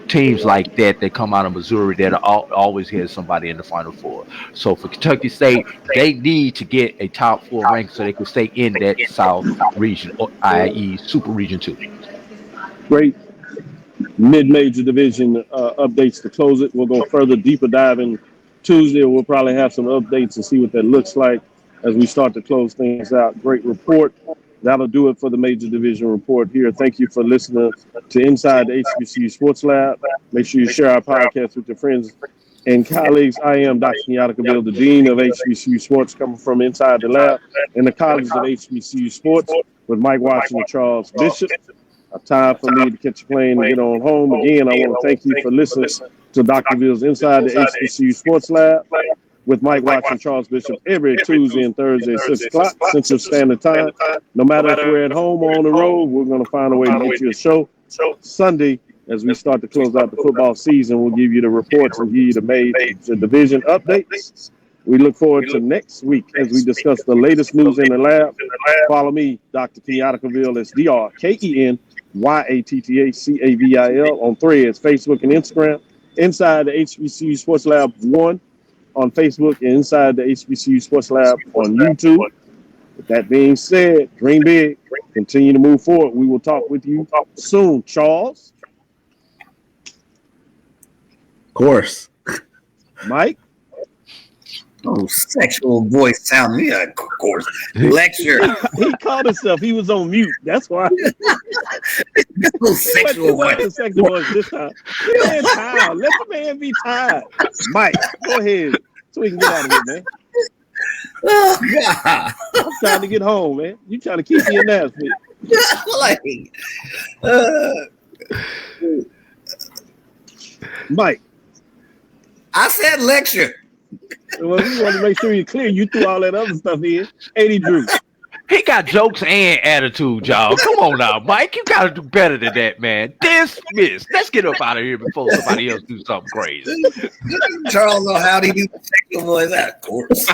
teams like that come out of Missouri that always has somebody in the Final Four. So for Kentucky State, they need to get a top 4 rank so they can stay in that South region, i.e. Super Region 2. Great mid-major division updates to close it. We'll go further, deeper dive in Tuesday. We'll probably have some updates and see what that looks like as we start to close things out. Great report. That'll do it for the major division report here. Thank you for listening to Inside the HBCU Sports Lab. Make sure you share our podcast with your friends and colleagues. I am Dr. Kenyatta, the Dean of HBCU Sports, coming from Inside the Lab in the College of HBCU Sports with Mike Watson and Charles Bishop. Time for me to catch a plane and get on home. Again, I want to thank you for listening to Dr. Ville's Inside the HBCU Sports Lab with Mike Watson, Charles Bishop, every Tuesday and Thursday at 6 o'clock Central Standard Time. No matter if we're at home or on the road, we're going to find a way to get you a show. Sunday, as we start to close out the football season, we'll give you the reports and give you the major division updates. We look forward to next week as we discuss the latest news in the lab. Follow me, Dr. Kenyatta Cavil, that's DrKenyattacavil on Threads, Facebook, and Instagram. Inside the HBCU Sports Lab 1 on Facebook, and Inside the HBCU Sports Lab on YouTube. With that being said, dream big, continue to move forward. We will talk with you soon. Charles? Of course. Mike? Oh, sexual voice sound. Yeah, of course. Lecture. He called himself. He was on mute. That's why. No sexual voice. Sexual voice this time. Man, tired. Let the man be tired. Mike, go ahead so we can get out of here, man. Oh, God. I'm trying to get home, man. You trying to keep me in there. Mike. I said lecture. Well, we want to make sure you're clear. You threw all that other stuff in. 80 Drew. He got jokes and attitude, y'all. Come on now, Mike. You got to do better than that, man. Dismiss. Let's get up out of here before somebody else do something crazy. Charles know how to use the sexual voice, of course.